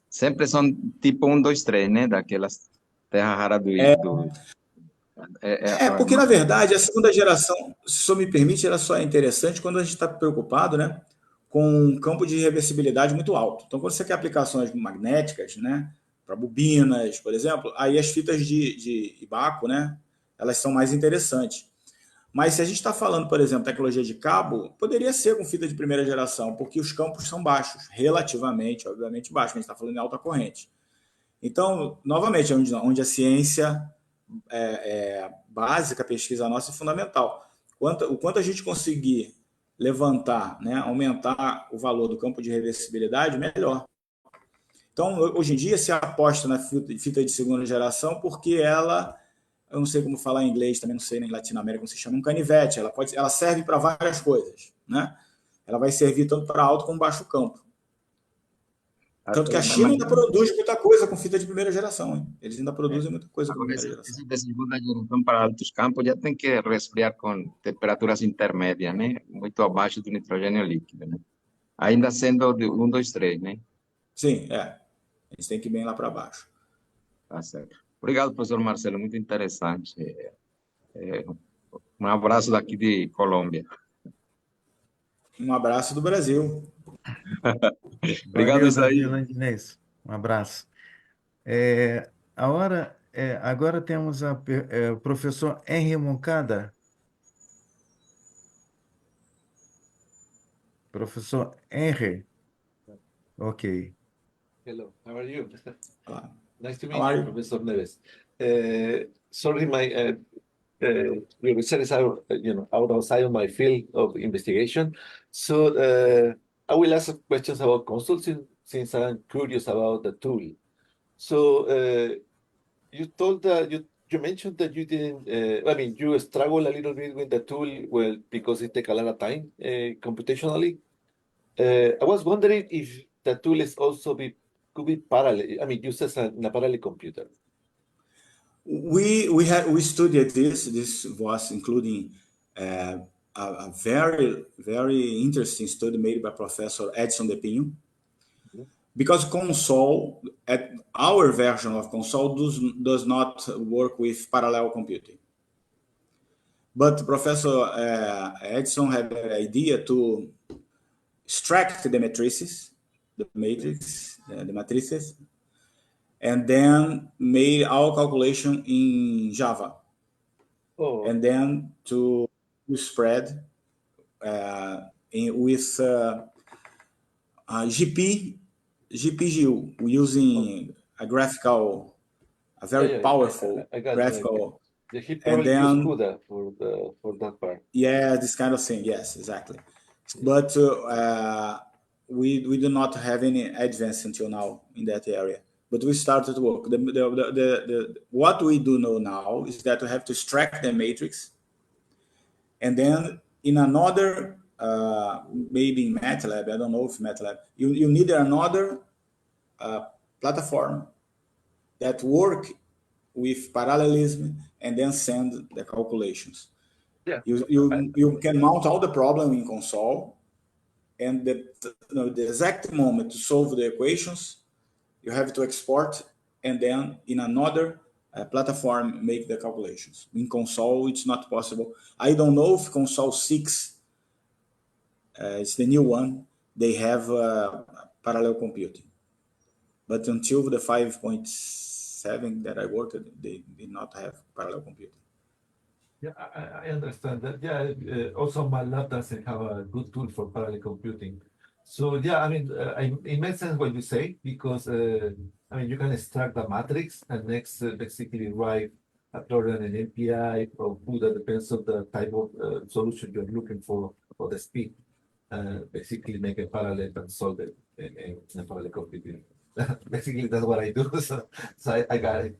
S9: sempre são tipo 1, 2, 3, né? Daquelas terras raras
S2: Porque, na verdade, a segunda geração, se o senhor me permite, ela só é interessante quando a gente está preocupado, né, com um campo de reversibilidade muito alto. Então, quando você quer aplicações magnéticas, né, para bobinas, por exemplo, aí as fitas de Ibaco, né, elas são mais interessantes. Mas se a gente está falando, por exemplo, tecnologia de cabo, poderia ser com fita de primeira geração, porque os campos são baixos, relativamente, obviamente baixos, a gente está falando em alta corrente. Então, novamente, onde a ciência básica, a pesquisa nossa é fundamental. O quanto a gente conseguir levantar, né, aumentar o valor do campo de reversibilidade, melhor. Então, hoje em dia, se aposta na fita de segunda geração porque eu não sei como falar em inglês, também não sei em Latinoamérica como se chama, um canivete. Ela serve para várias coisas, né? Ela vai servir tanto para alto como baixo campo. Tanto que a China ainda produz muita coisa com fita de primeira geração, hein? Eles ainda produzem muita coisa com primeira geração.
S9: Essa de segunda geração para altos campos já tem que resfriar com temperaturas intermédias, né? Muito abaixo do nitrogênio líquido, né? Ainda sendo de 1, 2, 3, né?
S2: Sim, eles têm que ir bem lá para baixo.
S9: Tá certo. Obrigado, professor Marcelo, muito interessante. Um abraço daqui de Colômbia.
S1: Um abraço do Brasil.
S9: Obrigado,
S1: Valeu,
S9: Isaí.
S1: Davi Landinês. Um abraço. Agora temos o professor Henry Moncada. Professor Henry. Ok.
S10: Hello, how are you? Nice to meet
S2: How are
S10: you,
S2: you?
S10: Professor Neves. Sorry, your research is outside of my field of investigation. So I will ask questions about consulting since I'm curious about the tool. So you told that you mentioned that you didn't. You struggle a little bit with the tool, well, because it takes a lot of time computationally. I was wondering if the tool is also could be parallel. Uses in a parallel computer.
S2: We studied this. This was including a very, very interesting study made by Professor Edson de Pinho. Because Consol, our version of Consol does not work with parallel computing. But Professor Edson had the idea to extract the matrices, and then made our calculation in Java. And then to spread with GPGU, using a very powerful graphical
S10: Yeah, he
S2: And
S10: probably used
S2: then,
S10: CUDA for that part.
S2: yeah, this kind of thing. Yes, exactly. But we do not have any advance until now in that area. But we started work. What we do know now is that we have to extract the matrix, and then in another, maybe in MATLAB, I don't know if MATLAB, you need another platform that work with parallelism and then send the calculations.
S10: Yeah.
S2: You can mount all the problem in console, and the exact moment to solve the equations, you have to export, and then in another platform make the calculations. In console, it's not possible. I don't know if console 6, it's the new one, they have parallel computing. But until the 5.7 that I worked, they did not have parallel computing.
S11: Yeah, I understand that. Yeah, also MATLAB doesn't have a good tool for parallel computing. So yeah, I mean, it makes sense what you say, because I mean, you can extract the matrix and next basically write a program in MPI or CUDA, depends on the type of solution you're looking for the speed. Basically make a parallel and solve it in parallel computing. Basically, that's what I do. So I got it.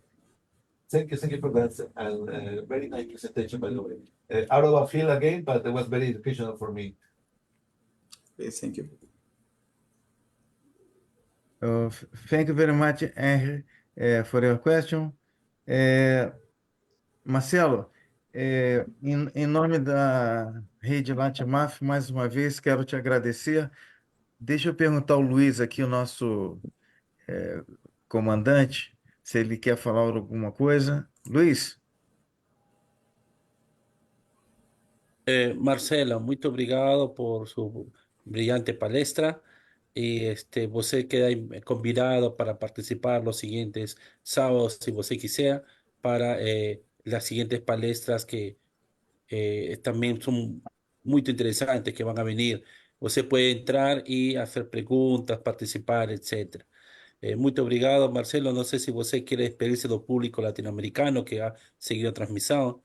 S11: Thank you for that, and very nice presentation, by the way. Out of a field again, but it was very educational for me.
S2: Okay, thank you.
S1: Thank you very much, Henry, for your question. Marcelo, em nome da Rede Latimaf, mais uma vez quero te agradecer. Deixa eu perguntar ao Luiz aqui, o nosso comandante, se ele quer falar alguma coisa. Luiz?
S12: Marcelo, muito obrigado por su brillante palestra. Y você queda convidado para participar los siguientes sábados, si você quiser, para las siguientes palestras que también son muy interesantes, que van a venir. Você puede entrar y hacer preguntas, participar, etc. Muito obrigado, Marcelo. No sé si você quiere despedirse del público latinoamericano que ha seguido a transmisión.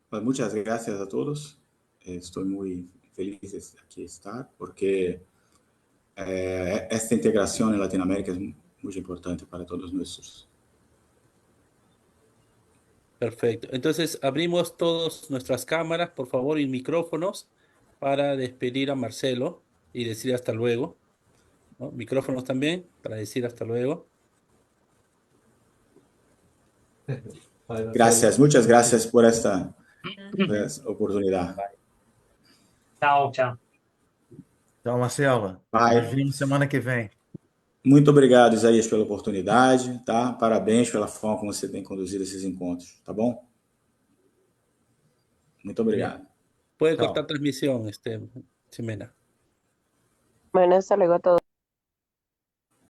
S2: Pues muchas gracias a todos. Estoy muy feliz de aquí estar, porque esta integración en Latinoamérica es muy importante para todos nuestros.
S12: Perfecto. Entonces abrimos todas nuestras cámaras, por favor, y micrófonos para despedir a Marcelo y decir hasta luego, ¿no? Micrófonos también para decir hasta luego.
S2: Gracias, muchas gracias por esta oportunidad.
S5: Tchau, tchau.
S1: Tchau, Marcelo.
S2: Bye.
S1: Nos vemos semana que vem.
S2: Muito obrigado, Isaías, pela oportunidade, tá? Parabéns pela forma como você tem conduzido esses encontros, tá bom? Muito obrigado.
S12: Puede
S1: Chao.
S12: cortar transmisión, Ximena.
S7: Bueno, hasta luego a todos.